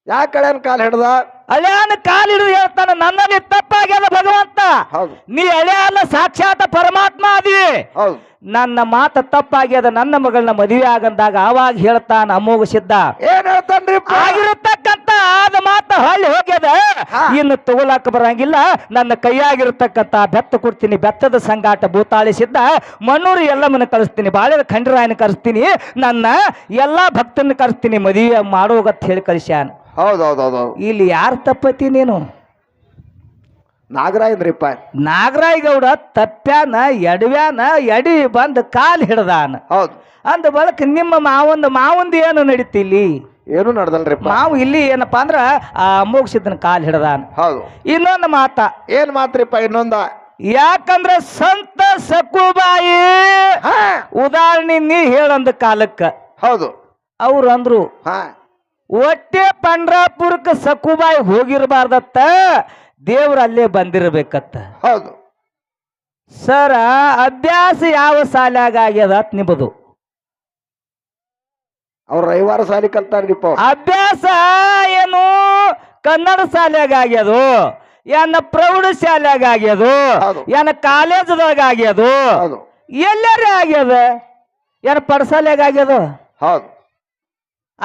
ಯಾಕೆ ಕಳೆಯನ್ ಕಾಲ ಹಿಡ್ದ? ಅಳ್ಯಾನ ಕಾಲು ಹಿಡಿದು ಹೇಳ್ತಾನ ನನ್ನಲ್ಲಿ ತಪ್ಪಾಗ್ಯದ ಭಗವಂತ. ಹೌದು ನೀ ಅಳ್ಯ ಅಲ್ಲ, ಸಾಕ್ಷಾತ್ ಪರಮಾತ್ಮ ಅದಿ. ಹೌದು ನನ್ನ ಮಾತ ತಪ್ಪಾಗ್ಯದ, ನನ್ನ ಮಗಳನ್ನ ಮದುವೆ ಆಗಂದಾಗ ಆವಾಗ ಹೇಳ್ತಾನ ಅಮೋಘ ಸಿದ್ಧ. ಏನ್ ಹೇಳ್ತಾನ್ರಿಪ್ಪ? ಆಗಿರತಕ್ಕಂತ ಆದ ಮಾತ ಹೊಳ್ಳಿ ಹೋಗ್ಯದ, ಇನ್ನು ತಗೊಳಕ ಬರಂಗಿಲ್ಲ. ನನ್ನ ಕೈಯಾಗಿರತಕ್ಕಂತ ಬೆತ್ತ ಕೊಡ್ತೀನಿ, ಬೆತ್ತದ ಸಂಗಾಟ ಭೂತಾಳಿಸಿದ್ದ ಮಣ್ಣೂರು ಎಲ್ಲಮ್ಮನ ಕಳಿಸ್ತೀನಿ, ಬಾಳೆದ ಖಂಡರಾಯನ ಕರೆಸ್ತೀನಿ, ನನ್ನ ಎಲ್ಲಾ ಭಕ್ತನ ಕರೆಸ್ತೀನಿ, ಮದುವೆ ಮಾಡೋಗತ್ ಹೇಳಿ ಕಳಿಸ್ಯಾನ. ಹೌದೌದೌದು ಇಲ್ಲಿ ಯಾರು ತಪ್ಪತಿ ನೀನು? ನಾಗರಾಯನ್ರಿಪ್ಪ. ನಾಗರಾಯ ಗೌಡ ತಪ್ಪ್ಯಾನ, ಎಡವ್ಯಾನ, ಎಡಿ ಬಂದು ಕಾಲು ಹಿಡ್ದಾನ. ಹೌದು ಅಂದ ಬಳಕ ನಿಮ್ಮ ಮಾವಂದು ಏನು ನಡೀತಿಲ್ಲಿ? ಏನು ನಡ್ದಲ್ರಿಪ್ಪ. ಮಾವು ಇಲ್ಲಿ ಏನಪ್ಪಾ ಅಂದ್ರ ಆ ಅಮೋಘಸಿದ್ದನ ಕಾಲು ಹಿಡ್ದಾನ. ಹೌದು ಇನ್ನೊಂದು ಮಾತ ಏನ್ ಮಾತ್ರಿಪ್ಪ? ಇನ್ನೊಂದ ಯಾಕಂದ್ರ ಸಂತ ಸಕುಬಾಯಿ ಉದಾಹರಣೆ ನೀ ಹೇಳಂದ ಕಾಲಕ್ಕ ಹೌದು ಅವ್ರು ಅಂದ್ರು ಹಾ ಒಟ್ಟೆ ಪಂಡ್ರಾಪುರಕ್ಕೆ ಸಕುಬಾಯಿ ಹೋಗಿರಬಾರ್ದತ್ತ, ದೇವ್ರ ಅಲ್ಲೇ ಬಂದಿರಬೇಕತ್ತ. ಹೌದು ಸರ ಅಭ್ಯಾಸ ಯಾವ ಶಾಲ್ಯಾಗ ಆಗ್ಯದ ನಿಮ್ಮದು? ಅವ್ರ ರವಿವಾರ ಸಾಲಿ ಕಲ್ತಾರ್ರಿಪ್ಪ. ಅಭ್ಯಾಸ ಏನು ಕನ್ನಡ ಶಾಲ್ಯಾಗ ಆಗ್ಯದು, ಏನ ಪ್ರೌಢ ಶಾಲ್ಯಾಗ ಆಗ್ಯದು, ಹೌದು. ಏನ ಕಾಲೇಜದಾಗ ಆಗ್ಯದು, ಹೌದು ಎಲ್ಲರೇ ಆಗ್ಯದ, ಏನ ಪಡಸಾಲ್ಯಾಗ ಆಗ್ಯದು, ಹೌದು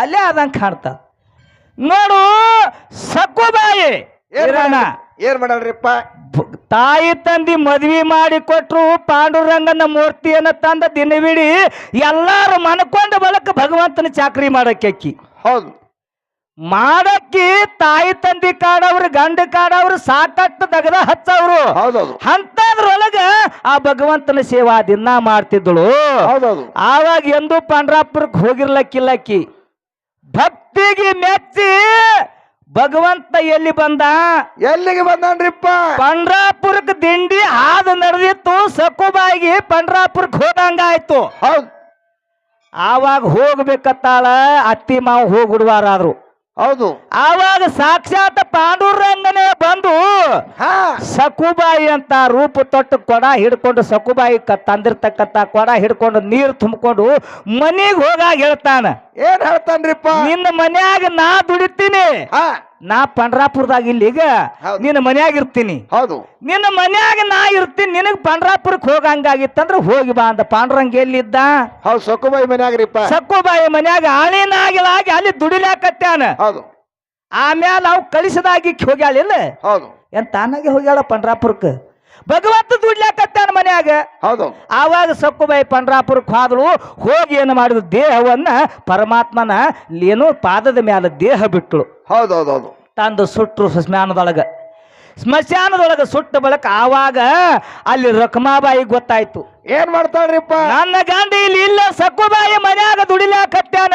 ಅಲ್ಲೇ ಆದಂಗ ಕಾಣ್ತ ನೋಡು. ಸಕುಬಾಯಿ ಏನ್ ಮಾಡಲ್ರಿಪ್ಪ? ತಾಯಿ ತಂದಿ ಮದ್ವಿ ಮಾಡಿ ಕೊಟ್ರು, ಪಾಂಡುರಂಗನ ಮೂರ್ತಿಯನ್ನ ತಂದ ದಿನವಿಡಿ ಎಲ್ಲಾರು ಮನ್ಕೊಂಡ ಬಳಕ ಭಗವಂತನ ಚಾಕ್ರಿ ಮಾಡಕ್ಕಿ. ಹೌದು ಮಾಡಕ್ಕಿ ತಾಯಿ ತಂದಿ ಕಾಡವ್ರು, ಗಂಡ ಕಾಡವ್ರು, ಸಾಕಷ್ಟು ದಗದ ಹಚ್ಚವ್ರು. ಹೌದೌದು ಅಂತದ್ರೊಳಗ ಆ ಭಗವಂತನ ಸೇವಾ ದಿನ ಮಾಡ್ತಿದ್ದಳು. ಹೌದೌದು ಆವಾಗ ಎಂದೂ ಪಾಂಡ್ರಾಪುರಕ್ಕೆ ಹೋಗಿರ್ಲಕ್ಕಿಲ್ಲಕ್ಕಿ. ಭಕ್ತಿಗೆ ಮೆಚ್ಚಿ ಭಗವಂತ ಎಲ್ಲಿ ಬಂದ? ಎಲ್ಲಿಗೆ ಬಂದನ್ರಿಪ್ಪ? ಪಂಡ್ರಾಪುರಕ್ಕೆ ದಿಂಡಿ ಹಾದು ನಡೆದಿತ್ತು, ಸಕುಬಾಯಿಗೆ ಪಂಡ್ರಾಪುರಕ್ಕೆ ಹೋದಂಗಾಯ್ತು. ಹೌದು ಆವಾಗ ಹೋಗ್ಬೇಕತ್ತಾಳ, ಅತ್ತಿ ಮಾವು ಹೋಗ್ಬಿಡುವಾರಾದ್ರು. ಹೌದು ಆವಾಗ ಸಾಕ್ಷಾತ್ ಪಾಂಡುರಂಗನೇ ಬಂದು ಸಕುಬಾಯಿ ಅಂತ ರೂಪ ತೊಟ್ಟು ಕೊಡ ಹಿಡ್ಕೊಂಡು, ಸಕುಬಾಯಿ ತಂದಿರ್ತಕ್ಕಂತ ಕೊಡ ಹಿಡ್ಕೊಂಡು ನೀರು ತುಂಬಿಕೊಂಡು ಮನಿಗೆ ಹೋಗಾಗ ಹೇಳ್ತಾನ. ಏನ್ ಹೇಳ್ತಾನ್ರಿಪ್ಪ? ನಿನ್ನ ಮನ್ಯಾಗ ನಾ ದುಡಿತೀನಿ, ನಾ ಪಂಡ್ರಾಪುರದಾಗ ಇಲ್ಲಿಗ ನಿನ್ನ ಮನ್ಯಾಗ ಇರ್ತೀನಿ. ಹೌದು ನಿನ್ನ ಮನ್ಯಾಗ ನಾ ಇರ್ತೀನಿ, ನಿನಗ್ ಪಂಡ್ರಾಪುರಕ್ಕೆ ಹೋಗಂಗಾಗಿತ್ತಂದ್ರ ಹೋಗಿ ಬಾ ಅಂತ. ಪಾಂಡುರಂಗ ಎಲ್ಲಿದ್ದ? ಹೌದು ಸಕುಬಾಯಿ ಮನ್ಯಾಗ್ರಿಪ್ಪ. ಸಕುಬಾಯಿ ಮನ್ಯಾಗ ಆಳಿನಾಗಿಲಾಗಿ ಅಲ್ಲಿ ದುಡಿಲಾಕತ್ಯಾನ. ಹೌದು ಆಮ್ಯಾಲ ಅವು ಕಳಿಸದಾಗಿ ಹೋಗ್ಯಾಳಿಲ್ಲ, ಹೌದು ಏನ್ ತಾನಾಗೆ ಹೋಗ್ಯಾಳ ಪಂಡ್ರಾಪುರಕ್ಕೆ. ಭಗವಂತ ದುಡ್ಲಾಕತ್ತಾನ ಮನ್ಯಾಗ. ಹೌದು ಆವಾಗ ಸಕುಬಾಯಿ ಪಂಡ್ರಾಪುರಕ್ಕೆ ಹೋದಳು. ಹೋಗಿ ಏನು ಮಾಡಿದ, ದೇಹವನ್ನ ಪರಮಾತ್ಮನ ಏನೋ ಪಾದದ ಮ್ಯಾಲ ದೇಹ ಬಿಟ್ಟಳು. ಹೌದೌದೌದು ತಂದು ಸುಟ್ಟರು ಸ್ಮಶಾನದೊಳಗ ಸುಟ್ಟ ಬಳಕ ಆವಾಗ ಅಲ್ಲಿ ರಕಮಾಬಾಯಿ ಗೊತ್ತಾಯ್ತು. ಏನ್ ಮಾಡ್ತಾಳ್ರಿಪ್ಪ? ನನ್ನ ಗಂಡ ಇಲ್ಲಿ ಇಲ್ಲ, ಸಕುಬಾಯಿ ಮನ್ಯಾಗ ದುಡಿಲಾಕತ್ಯಾನ,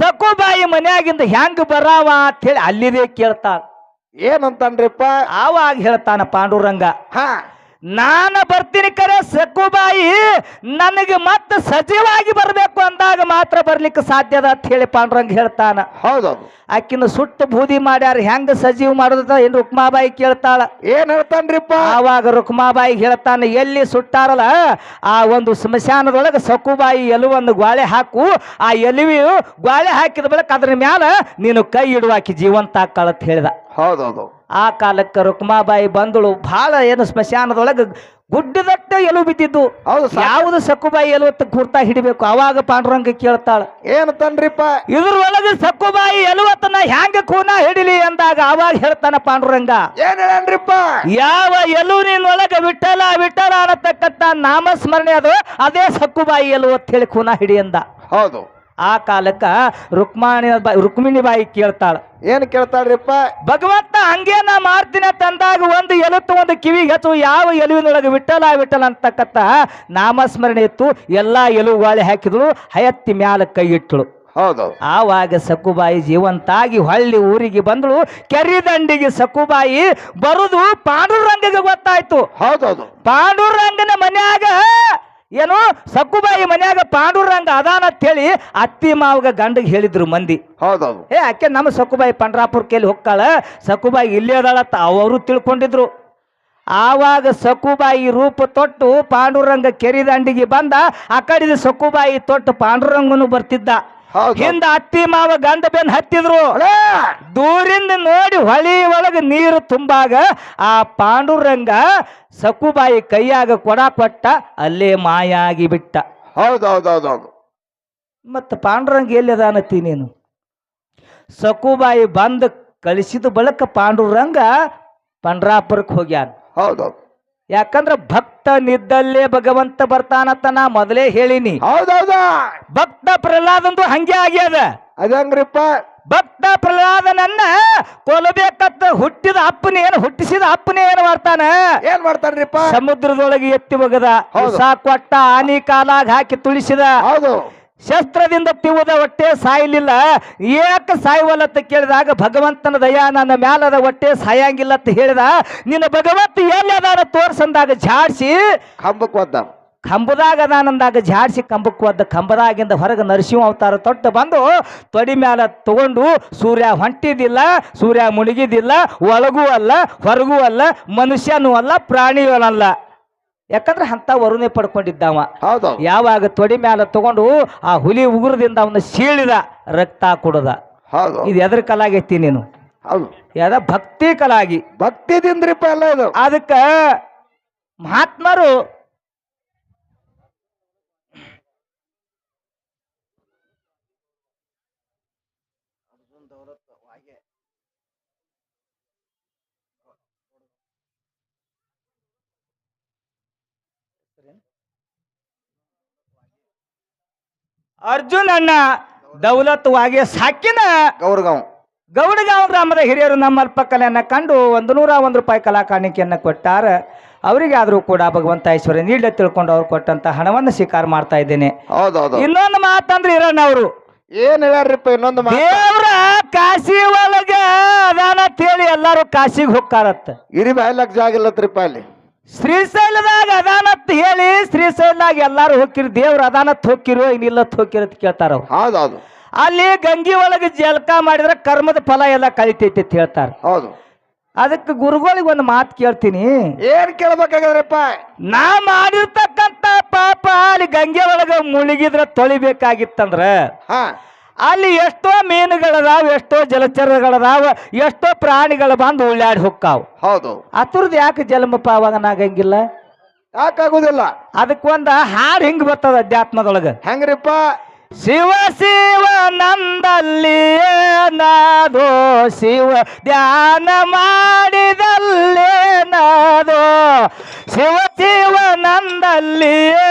ಸಕುಬಾಯಿ ಮನ್ಯಾಗಿಂದ ಹೆಂಗ್ ಬರಾವ ಅಂತ ಹೇಳಿ ಅಲ್ಲಿದೆ ಕೇಳ್ತಾಳ. ಏನಂತಾನ್ರಿಪ್ಪ? ಆವಾಗ ಹೇಳ್ತಾನ ಪಾಂಡುರಂಗ, ನಾನು ಬರ್ತೀನಿ ಕರೆ, ಸಕುಬಾಯಿ ನನಗೆ ಮತ್ತೆ ಸಜೀವಾಗಿ ಬರಬೇಕು ಅಂದಾಗ ಮಾತ್ರ ಬರ್ಲಿಕ್ಕೆ ಸಾಧ್ಯದ ಅಂತ ಹೇಳಿ ಪಾಂಡುರಂಗ ಹೇಳ್ತಾನ. ಹೌದೌದು ಆಕಿನ ಸುಟ್ಟು ಬೂದಿ ಮಾಡ್ಯಾರ, ಹೆಂಗ ಸಜೀವ್ ಮಾಡೋದ ಏನು ರುಕ್ಮಾಬಾಯಿ ಕೇಳ್ತಾಳ. ಏನ್ ಹೇಳ್ತಾನ್ರಿಪ್ಪ? ಆವಾಗ ರುಕ್ಮಾಬಾಯಿ ಹೇಳ್ತಾನ, ಎಲ್ಲಿ ಸುಟ್ಟಾರಲ್ಲ ಆ ಒಂದು ಸ್ಮಶಾನದೊಳಗೆ ಸಕುಬಾಯಿ ಎಲುವನ್ನು ಗ್ವಾಳೆ ಹಾಕು, ಆ ಎಲುವಿಯು ಗ್ವಾಳೆ ಹಾಕಿದ ಬಳಿಕ ಅದ್ರ ಮ್ಯಾಲ ನೀನು ಕೈ ಇಡುವಾಕಿ ಜೀವಂತ ಹಾಕಾಳ ಅಂತ ಹೇಳಿದ. ಹೌದೌದು ಆ ಕಾಲಕ್ಕೆ ರುಕ್ಮಾಬಾಯಿ ಬಂದಳು. ಬಹಳ ಏನು ಸ್ಮಶಾನದೊಳಗೆ ಗುಡ್ಡದಟ್ಟ ಎಲು ಬಿದ್ದಿದ್ದು. ಯಾವುದು ಸಕುಬಾಯಿ ಎಲುವತ್ತ ಗುರ್ತಾ ಹಿಡಿಬೇಕು. ಅವಾಗ ಪಾಂಡುರಂಗ ಕೇಳ್ತಾಳ, ಏನಂತನ್ರಿಪ್ಪ? ಇದ್ರೊಳಗೆ ಸಕುಬಾಯಿ ಎಲುವತ್ತನ ಹ್ಯಾಂಗ ಕೂನ ಹಿಡಿಲಿ ಅಂದಾಗ ಅವಾಗ ಹೇಳ್ತಾನ ಪಾಂಡುರಂಗ, ಏನ್ ಹೇಳನ್ರಿಪ್ಪ? ಯಾವ ಎಲುವಿನೊಳಗೆ ವಿಠಲ ವಿಠಲ ಅನ್ನತಕ್ಕಂತ ನಾಮಸ್ಮರಣೆ ಅದು, ಅದೇ ಸಕುಬಾಯಿ ಎಲುವತ್ತ ಹೇಳಿ ಕೂನ ಹಿಡಿ ಅಂದ. ಹೌದು ಆ ಕಾಲಕ್ಕ ರುಕ್ಮಿಣಿ ಬಾಯಿ ಕೇಳ್ತಾಳ, ಏನ್ ಕೇಳ್ತಾಳ್ರಿಪ್ಪ? ಭಗವಂತ ಹಂಗೇನ ಮಾಡ್ತೀನಿ ತಂದಾಗ ಒಂದು ಎಲುತ್ತು ಒಂದು ಕಿವಿಗೆ ಹಚ್ಚು, ಯಾವ ಎಲುವಿನೊಳಗೆ ವಿಠಲ ವಿಠಲ ಅಂತಕ್ಕಂತ ನಾಮಸ್ಮರಣೆ ಇತ್ತು, ಎಲ್ಲಾ ಎಲುವುಗಾಳಿ ಹಾಕಿದ್ರು, ಹಯತ್ತಿ ಮ್ಯಾಲ ಕೈ ಇಟ್ಟಳು. ಹೌದೌದು ಆವಾಗ ಸಕುಬಾಯಿ ಜೀವಂತಾಗಿ ಹೊಳ್ಳಿ ಊರಿಗೆ ಬಂದಳು. ಕೆರಿದಂಡಿಗೆ ಸಕುಬಾಯಿ ಬರುದು ಪಾಂಡುರಂಗಗೆ ಗೊತ್ತಾಯ್ತು. ಹೌದೌದು ಪಾಂಡುರಂಗನ ಮನ್ಯಾಗ ಏನು ಸಕುಬಾಯಿ ಮನ್ಯಾಗ ಪಾಂಡುರಂಗ ಅದಾನ ಅಂತ ಹೇಳಿ ಅತ್ತಿ ಮಾವಗ ಗಂಡಗೆ ಹೇಳಿದ್ರು ಮಂದಿ. ಹೌದೌದು ಆಕೆ ನಮ್ಮ ಸಕುಬಾಯಿ ಪಂಡ್ರಾಪುರಕ್ಕೆ ಹೋಗ್ತಾಳ, ಸಕುಬಾಯಿ ಇಲ್ಲೇ ಅದಾಳತ್ತ ಅವರು ತಿಳ್ಕೊಂಡಿದ್ರು. ಆವಾಗ ಸಕುಬಾಯಿ ರೂಪ ತೊಟ್ಟು ಪಾಂಡುರಂಗ ಕೆರಿದಂಡಿಗೆ ಬಂದ. ಆ ಕಡಿದ ಸಕುಬಾಯಿ ತೊಟ್ಟು ಪಾಂಡುರಂಗನು ಬರ್ತಿದ್ದ. ಹೌದು. ಹಿಂದ ಅತ್ತಿ ಮಾವ ಗಂಡ ಬೆನ್ ಹತ್ತಿದ್ರು. ಅಲೇ ದೂರಿಂದ ನೋಡಿ ಹೊಳಿ ಒಳಗ ನೀರು ತುಂಬಾಗ ಆ ಪಾಂಡುರಂಗ ಸಕುಬಾಯಿ ಕೈಯಾಗ ಕೊಡ ಕೊಟ್ಟ, ಅಲ್ಲೇ ಮಾಯಾಗಿ ಬಿಟ್ಟ. ಹೌದೌದೌದೌದು. ಮತ್ತ ಪಾಂಡುರಂಗ ಎಲ್ಲಿ ಅದಾನತ್ತಿ ನೀನು? ಸಕುಬಾಯಿ ಬಂದ ಕಳಿಸಿದ ಬಳಕ ಪಾಂಡುರಂಗ ಪಂಡ್ರಾಪುರಕ್ಕೆ ಹೋಗ್ಯಾನ. ಹೌದೌದು. ಯಾಕಂದ್ರ ಭಕ್ತನಿದ್ದಲ್ಲೇ ಭಗವಂತ ಬರ್ತಾನತ್ತ ನಾ ಮೊದಲೇ ಹೇಳಿನಿ. ಹೌದೌದ. ಭಕ್ತ ಪ್ರಹ್ಲಾದಂದು ಹಂಗೆ ಆಗ್ಯದ. ಅದಂಗ್ರಿಪ್ಪ. ಭಕ್ತ ಪ್ರಹ್ಲಾದನನ್ನ ಕೊಲ್ಲಬೇಕತ್ತ ಹುಟ್ಟಿದ ಅಪ್ಪನೇ ಏನು ಹುಟ್ಟಿಸಿದ ಅಪ್ಪನೇ ಏನು ಮಾಡ್ತಾನ? ಏನ್ ಮಾಡ್ತಾನ್ರಿಪ್ಪ? ಸಮುದ್ರದೊಳಗೆ ಎತ್ತಿ ಒಗದ, ಹೌದು. ಕೊಟ್ಟ, ಆನಿ ಕಾಲಾಗ ಹಾಕಿ ತುಳಿಸಿದ. ಹೌದು. ಶಸ್ತ್ರದಿಂದ ತಿವುದ ಹೊಟ್ಟೆ ಸಾಯಲಿಲ್ಲ. ಏಕ ಸಾಯುವಲ್ಲತ್ತ ಕೇಳಿದಾಗ ಭಗವಂತನ ದಯಾ ನನ್ನ ಮ್ಯಾಲದ ಹೊಟ್ಟೆ ಸಾಯಂಗಿಲ್ಲ ಅಂತ ಹೇಳಿದ. ನಿನ್ನ ಭಗವಂತ ಎಲ್ಲಿ ಅದಾನ ತೋರ್ಸಂದಾಗ ಝಾಡ್ಸಿ ಕಂಬಕ್ಕೆ ಒದ್ದ. ಕಂಬದಾಗ ಅದಾನಂದಾಗ ಝಾಡ್ಸಿ ಕಂಬಕ್ಕೆ ಒದ್ದ. ಕಂಬದಾಗಿಂದ ಹೊರಗೆ ನರಸಿಂಹ ಅವತಾರ ತೊಟ್ಟ ಬಂದು ತೊಡಿ ಮ್ಯಾಲ ತಗೊಂಡು, ಸೂರ್ಯ ಹೊಂಟಿದಿಲ್ಲ, ಸೂರ್ಯ ಮುಳುಗಿದಿಲ್ಲ, ಒಳಗೂ ಅಲ್ಲ ಹೊರಗೂ ಅಲ್ಲ, ಮನುಷ್ಯನೂ ಅಲ್ಲ ಪ್ರಾಣಿಯೂ ಅಲ್ಲ. ಯಾಕಂದ್ರೆ ಅಂತ ವರುಣೆ ಪಡ್ಕೊಂಡಿದ್ದಾವ. ಹೌದು. ಯಾವಾಗ ತೊಡಿ ಮ್ಯಾಲ ತಗೊಂಡು ಆ ಹುಲಿ ಉಗುರದಿಂದ ಅವನ್ನ ಸೀಳಿದ, ರಕ್ತ ಕುಡದ. ಹೌದು. ಇದು ಎದ್ರ ಕಲಾಗೈತಿ ನೀನು? ಹೌದು. ಯಾವ್ದ ಭಕ್ತಿ ಕಲಾಗಿ. ಭಕ್ತಿದಿಂದ್ರಿಪ್ಪ ಎಲ್ಲ ಇದು. ಅದಕ್ಕ ಮಹಾತ್ಮರು ಅರ್ಜುನನ್ನ ದೌಲತ್ವಾಗಿ ಸಾಕಿನ ಗೌರಗಾಂವ್ ಗೌಡಗಾಂವ್ ಗ್ರಾಮದ ಹಿರಿಯರು ನಮ್ಮ ಅಲ್ಪಕಲೆಯನ್ನ ಕಂಡು 101 ರೂಪಾಯಿ ಕಲಾ ಕಾಣಿಕೆಯನ್ನ ಕೊಟ್ಟಾರ. ಅವರಿಗಾದ್ರೂ ಕೂಡ ಭಗವಂತ ಐಶ್ವರ್ಯ ನೀಡಲೆ ತಿಳ್ಕೊಂಡು ಅವ್ರು ಕೊಟ್ಟಂತ ಹಣವನ್ನು ಸ್ವೀಕಾರ ಮಾಡ್ತಾ ಇದ್ದೇನೆ. ಹೌದೌದು. ಇನ್ನೊಂದು ಮಾತಂದ್ರೆ ಇರೋಣ ಅವರು ಏನ್ ಹೇಳ್ಯಾರ್ರಿಪ್ಪ? ಇನ್ನೊಂದು ದೇವ್ರ ಕಾಶಿ ಒಳಗ ಅದಾನ ಹೇಳಿ ಎಲ್ಲಾರು ಕಾಶಿಗೆ ಹೋಗ್ತಾರತ್ತ. ಇರಿ ಬಾಯ್ಲಕ್ ಜಾಗ ಇಲ್ಲತ್ರಿಪ್ಪ ಅಲ್ಲಿ. ಶ್ರೀಶೈಲದಾಗ ಅದಾನತ್ ಹೇಳಿ ಶ್ರೀಶೈಲದಾಗ ಎಲ್ಲಾರು ಹೋಗಿರಿ. ದೇವ್ರ ಅದಾನತ್ ಹೋಗಿರೋ ಇನ್ನಿಲ್ಲತ್ ಹೋಗಿರ ಅಂತ ಕೇಳ್ತಾರ. ಹೌದೌದು. ಅಲ್ಲಿ ಗಂಗಿ ಒಳಗೆ ಜಲಕ ಮಾಡಿದ್ರೆ ಕರ್ಮದ ಫಲ ಎಲ್ಲ ಕಳಿತೈತಿ ಅಂತ ಹೇಳ್ತಾರ. ಹೌದು. ಅದಕ್ಕೆ ಗುರುಗಳಿಗೆ ಒಂದು ಮಾತು ಕೇಳ್ತೀನಿ. ಏನ್ ಕೇಳ್ಬೇಕಾಗ್ಯದ್ರಪ್ಪ? ನಾ ಮಾಡಿರ್ತಕ್ಕಂತ ಪಾಪ ಅಲ್ಲಿ ಗಂಗೆ ಒಳಗ ಮುಳುಗಿದ್ರ ತೊಳಿಬೇಕಾಗಿತ್ತಂದ್ರ ಹಾ ಅಲ್ಲಿ ಎಷ್ಟೋ ಮೀನುಗಳದಾವ, ಎಷ್ಟೋ ಜಲಚರಗಳದಾವ, ಎಷ್ಟೋ ಪ್ರಾಣಿಗಳು ಬಂದು ಉಳ್ಳಾಡಿ ಹೊಕ್ಕಾವ. ಹೌದು. ಅದ್ರದ್ದು ಯಾಕೆ ಜನ್ಮಪ್ಪ ಅವಾಗ ನಾಗಂಗಿಲ್ಲ? ಯಾಕಾಗುದಿಲ್ಲ? ಅದಕ್ಕೊಂದ ಹಾಡು ಹಿಂಗ್ ಬರ್ತದ ಅಧ್ಯಾತ್ಮದೊಳಗ. ಹೆಂಗ್ರಿಪ್ಪ? ಶಿವ ಶಿವ ನಂದಲ್ಲಿ ನಾದೋ, ಶಿವ ಧ್ಯಾನ ಮಾಡಿದಲ್ಲೇ ನಾದೋ, ಶಿವ ಶಿವ ನಂದಲ್ಲಿ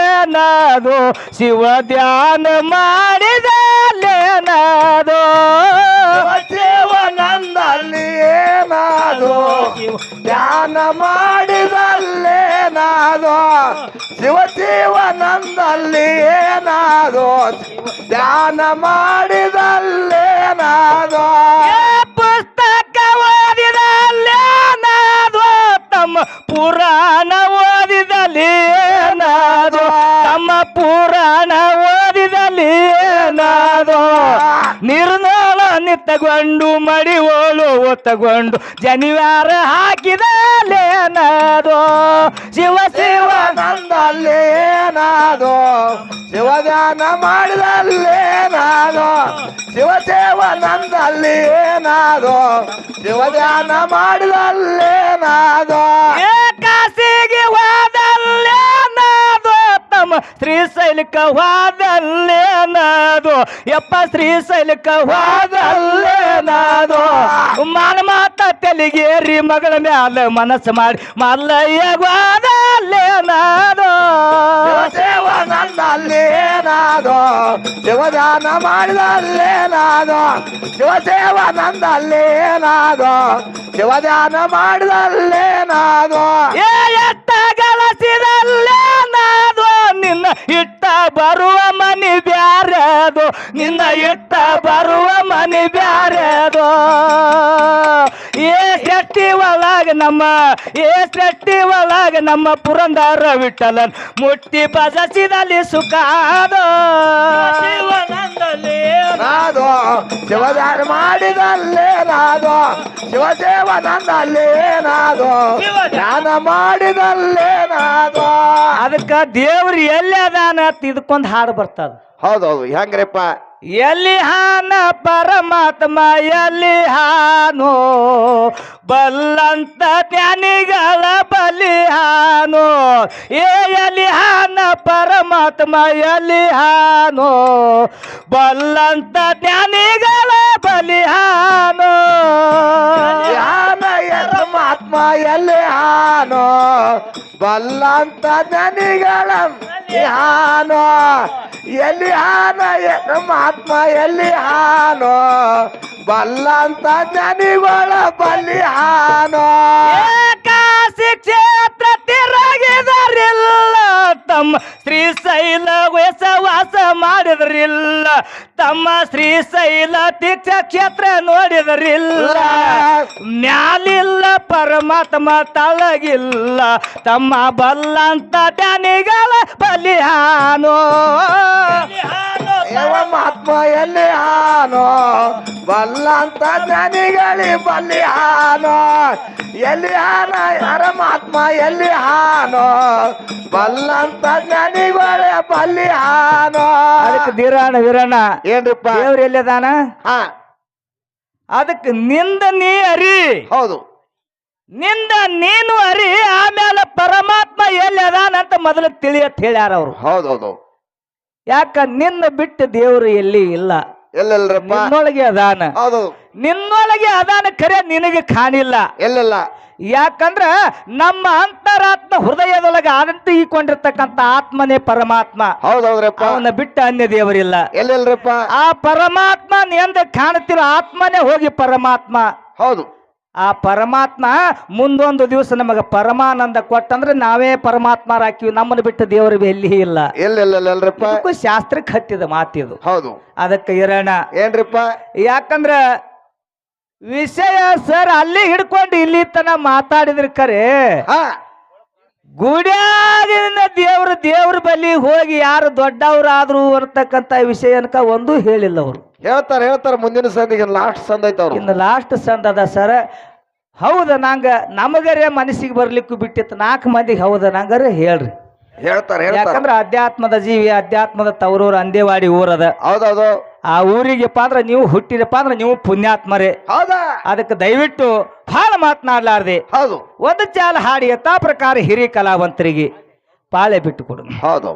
ನಾದೋ, ಶಿವ ಧ್ಯಾನ ಮಾಡಿದಲ್ಲೇ ನಾದೋ, ಶಿವನಂದಲ್ಲಿ ಏನಾದೋ, ಧ್ಯಾನ ಮಾಡಿದಲ್ಲೇ ನಾದೋ, ಶಿವನಂದಲ್ಲಿ ಏನಾದೋ, ಧ್ಯಾನ ಮಾಡಿದಲ್ಲೇ ನಾದೋ. ಪುಸ್ತಕ ಓದಿದಲ್ಲೇ ನಾದೋ, ತಮ್ಮ ಪುರಾಣ ಓದಿದಲ್ಲಿ ನಾದೋ, ತಮ್ಮ ಪುರಾಣ ಓದಿದಲ್ಲಿ ನಾದೋ, ನಿರ್ಮಲ ನಿತ್ತಗೊಂಡು ಮಡಿವೋಳು ಒತ್ತಗೊಂಡು ಜನಿವಾರ ಹಾಕಿದಲ್ಲೇ ನಾದೋ, ಶಿವ ಶಿವನಂದಲ್ಲಿ ಏನಾದೋ, ಶಿವಧ್ಯಾನ ಮಾಡಿದಲ್ಲೇ ನಾದೋ, ಶಿವದೇವನಂದಲ್ಲಿ ಏನಾದೋ, ಶಿವಧ್ಯಾನ ಮಾಡಿದಲ್ಲೇ ನಾದೋ. ಕಾಸಿಗೆ ಹೋದಲ್ಲೇ ನಾದೋ, ತಮ್ಮ ಶ್ರೀಶೈಲಕ್ಕ ಹೋದಲ್ಲೇ ನಾದೋ, ಯಪ್ಪ ಶ್ರೀಶೈಲಕ್ಕ ಹೋದಲ್ಲೇ ನಾದೋ, ಮಾತ ತೆಲಿಗೇರಿ ಮಗಳ ಮ್ಯಾಲ ಮನಸ್ಸು ಮಾಡಿ ಮಲ್ಲಯ್ಯ ಹೋದಲ್ಲೇ ನಾದೋ, ಶಿವದೇವನಂದಲ್ಲಿ ಏನಾದೋ, ಶಿವಧ್ಯಾನ ಮಾಡಿದಲ್ಲೇ ನಾದೋ, ಶಿವದೇವನಂದಲ್ಲಿ ಏನಾದೋ, ಶಿವಧ್ಯಾನ ಮಾಡಿದಲ್ಲೇ ನಾದೋ. ಎತ್ತ ಗಳಸಿದಲ್ಲೇ ನಾದೋ, ನಿನ್ನ ಇಟ್ಟ ಬರುವ ಮನಿ ಬ್ಯಾರದು, ನಿನ್ನ ಇಟ್ಟ ಬರುವ ಮನಿ ಬ್ಯಾರದು. ಸೃಷ್ಟಿ ಒಳಗ ನಮ್ಮ ಪುರಂದರ ವಿಠಲನ್ ಮುಟ್ಟಿ ಭಜಿಸಿದಲ್ಲಿ ಸುಖ ಅದೋ, ಶಿವನಂದಲ್ಲಿ ನಾದೋ, ಶಿವಧ್ಯಾನ ಮಾಡಿದಲ್ಲೇ ನಾದೋ, ಶಿವದೇವನಂದಲ್ಲಿ ನಾದೋ, ಧ್ಯಾನ ಮಾಡಿದಲ್ಲೇ ನಾದೋ. ಅದಕ್ಕ ದೇವ್ರು ಎಲ್ಲಿ ಅದಾನ ಇದಕ್ಕೊಂದು ಹಾಡು ಬರ್ತದ. ಹೌದೌದು ಹೆಂಗ್ರಿಪ್ಪ ಎಲ್ಲಿ ಹಾನ ಪರಮಾತ್ಮ ಎಲ್ಲಿ ಹಾನೋ ಬಲ್ಲಂತ ಜ್ಞಾನಿಗಳ ಬಲಿಹಾನೋ ಎಲ್ಲಿ ಹಾನ ಪರಮಾತ್ಮ ಎಲ್ಲಿ ಹಾನೋ ಬಲ್ಲಂತ ಜ್ಞಾನಿಗಳ ಬಲಿಹಾನೋ ಧ್ಯಾನ ಪರಮಾತ್ಮ ಎಲ್ಲಿ ಹಾನೋ ಬಲ್ಲಂತ ಜ್ಞಾನಿಗಳ ಹಾನೋ ಎಲ್ಲಿ ಹಾನ ಪರಮಾತ್ಮ ಎಲ್ಲಿ ಹಾನೋ ಬಲ್ಲಂತ ಜ್ಞಾನಿಗಳ ಬಲಿ ಹಾನೋ ಕಾಶಿ ಕ್ಷೇತ್ರ ತಿರುಗಿದರಿಲ್ಲ ತಮ್ಮ ಶ್ರೀಶೈಲ ವಾಸ ಮಾಡಿದ್ರಿಲ್ಲ ತಮ್ಮ ಶ್ರೀಶೈಲ ತೀರ್ಥ ಕ್ಷೇತ್ರ ನೋಡಿದ್ರಿಲ್ಲ ಮ್ಯಾಲಿಲ್ಲ ಪರಮಾತ್ಮ ತಳಗಿಲ್ಲ ತಮ್ಮ ಬಲ್ಲಂತ ಜ್ಞಾನಿಗಳ ಬಲಿಹಾನೋ ಪರಮಾತ್ಮ ಎಲ್ಲಿ ಹಾನೋ ಬಲ್ಲಂತ ಜ್ಞಾನಿಗಳಿ ಬಲಿ ಹಾನೋ ಎಲ್ಲಿ ಹಾನ ಪರಮಾತ್ಮ ಎಲ್ಲಿ ಹಾನೋ ಬಲ್ಲಂತ ಜ್ಞಾನಿಗಳ ಬಲಿ ಹಾನೋ ಅದಕ್ಕೆ ಧೀರಾಣ ವೀರಣ್ಣ ಏನ್ರಿಪ್ಪ ದೇವ್ರು ಎಲ್ಲಿದಾನ ಹಾ ಅದಕ್ಕೆ ನಿಂದ ನೀ ಅರಿ ಹೌದು ನಿಂದ ನೀನು ಅರಿ ಆಮೇಲೆ ಪರಮಾತ್ಮ ಎಲ್ಲಿ ಅದಾನಂತ ಮೊದಲು ತಿಳಿಯತ್ ಹೇಳ್ಯಾರ ಅವರು ಹೌದೌದು ಯಾಕ ನಿನ್ನ ಬಿಟ್ಟು ದೇವರು ಎಲ್ಲಿ ಇಲ್ಲ ಎಲ್ಲೆಲ್ರಪ್ಪ ನಿನ್ನೊಳಗೆ ಅದಾನ ಹೌದು ನಿನ್ನೊಳಗೆ ಅದಾನ ಖರೆ ನಿನಗೆ ಕಾಣಿಲ್ಲ ಎಲ್ಲೆಲ್ಲ ಯಾಕಂದ್ರ ನಮ್ಮ ಅಂತರಾತ್ಮ ಹೃದಯದೊಳಗೆ ಆದಂತ ಈಕೊಂಡಿರ್ತಕ್ಕಂಥ ಆತ್ಮನೇ ಪರಮಾತ್ಮ ಹೌದೌದ್ರಪ್ಪ ಅವನ ಬಿಟ್ಟು ಅನ್ಯ ದೇವರಿಲ್ಲ ಎಲ್ಲೆಲ್ರಪ್ಪ ಆ ಪರಮಾತ್ಮ ಎಂದ ಕಾಣುತ್ತಿರೋ ಆತ್ಮನೇ ಹೋಗಿ ಪರಮಾತ್ಮ ಹೌದು ಆ ಪರಮಾತ್ಮ ಮುಂದೊಂದು ದಿವಸ ನಮಗೆ ಪರಮಾನಂದ ಕೊಟ್ಟಂದ್ರೆ ನಾವೇ ಪರಮಾತ್ಮರಾಕಿವಿ ನಮ್ಮನ್ನು ಬಿಟ್ಟು ದೇವರು ಎಲ್ಲಿ ಇಲ್ಲ ಎಲ್ಲೆಲ್ಲೆಲ್ರಪ್ಪ ಇದಕ್ಕೂ ಶಾಸ್ತ್ರಕ್ಕೆ ಹತ್ತಿದ ಮಾತಿದು ಹೌದು ಅದಕ್ಕೆ ಇರೋಣ ಏನ್ರಿಪ್ಪ ಯಾಕಂದ್ರ ವಿಷಯ ಸರ್ ಅಲ್ಲಿ ಹಿಡ್ಕೊಂಡು ಇಲ್ಲಿ ತನ ಮಾತಾಡಿದ್ರ ಕರೆ ಹಾ ಗುಡ್ಯಾಗಿನ ದೇವ್ರ ಬಳಿ ಹೋಗಿ ಯಾರು ದೊಡ್ಡವರಾದ್ರು ಅಂತಕ್ಕಂಥ ವಿಷಯನಕ ಒಂದು ಹೇಳಿಲ್ಲ ಅವರು ಹೇಳ್ತಾರ ಮುಂದಿನ ಸಂದಿಗೆ ಲಾಸ್ಟ್ ಸಂದ ಐತ ಅವ್ರು ಇನ್ನು ಲಾಸ್ಟ್ ಸಂದ ಅದ ಸರ್ ಹೌದ ನಂಗ ನಮಗರೇ ಮನಸ್ಸಿಗೆ ಬರ್ಲಿಕ್ಕೂ ಬಿಟ್ಟಿತ್ತು 4 ಮಂದಿಗೆ ಹೌದ ನಂಗರೇ ಹೇಳ್ರಿ ಹೇಳ್ತಾರ ಯಾಕಂದ್ರ ಅಧ್ಯಾತ್ಮದ ಜೀವಿ ಅಧ್ಯಾತ್ಮದ ತವರೂರು ಅಂದೇವಾಡಿ ಊರದ ಹೌದೌದು ಆ ಊರಿಗೆಪ್ಪ ಅಂದ್ರೆ ನೀವು ಹುಟ್ಟಿರಪ್ಪ ಅಂದ್ರೆ ನೀವು ಪುಣ್ಯಾತ್ಮರೇ ಹೌದಾ ಅದಕ್ಕೆ ದಯವಿಟ್ಟು ಬಹಳ ಮಾತನಾಡ್ಲಾರ್ದೆ ಹೌದು ಒಂದು ಚಾಲ ಹಾಡಿ ಯಥಾ ಪ್ರಕಾರ ಹಿರಿಯ ಕಲಾವಂತರಿಗೆ ಪಾಳೆ ಬಿಟ್ಟು ಕೊಡು ಹೌದು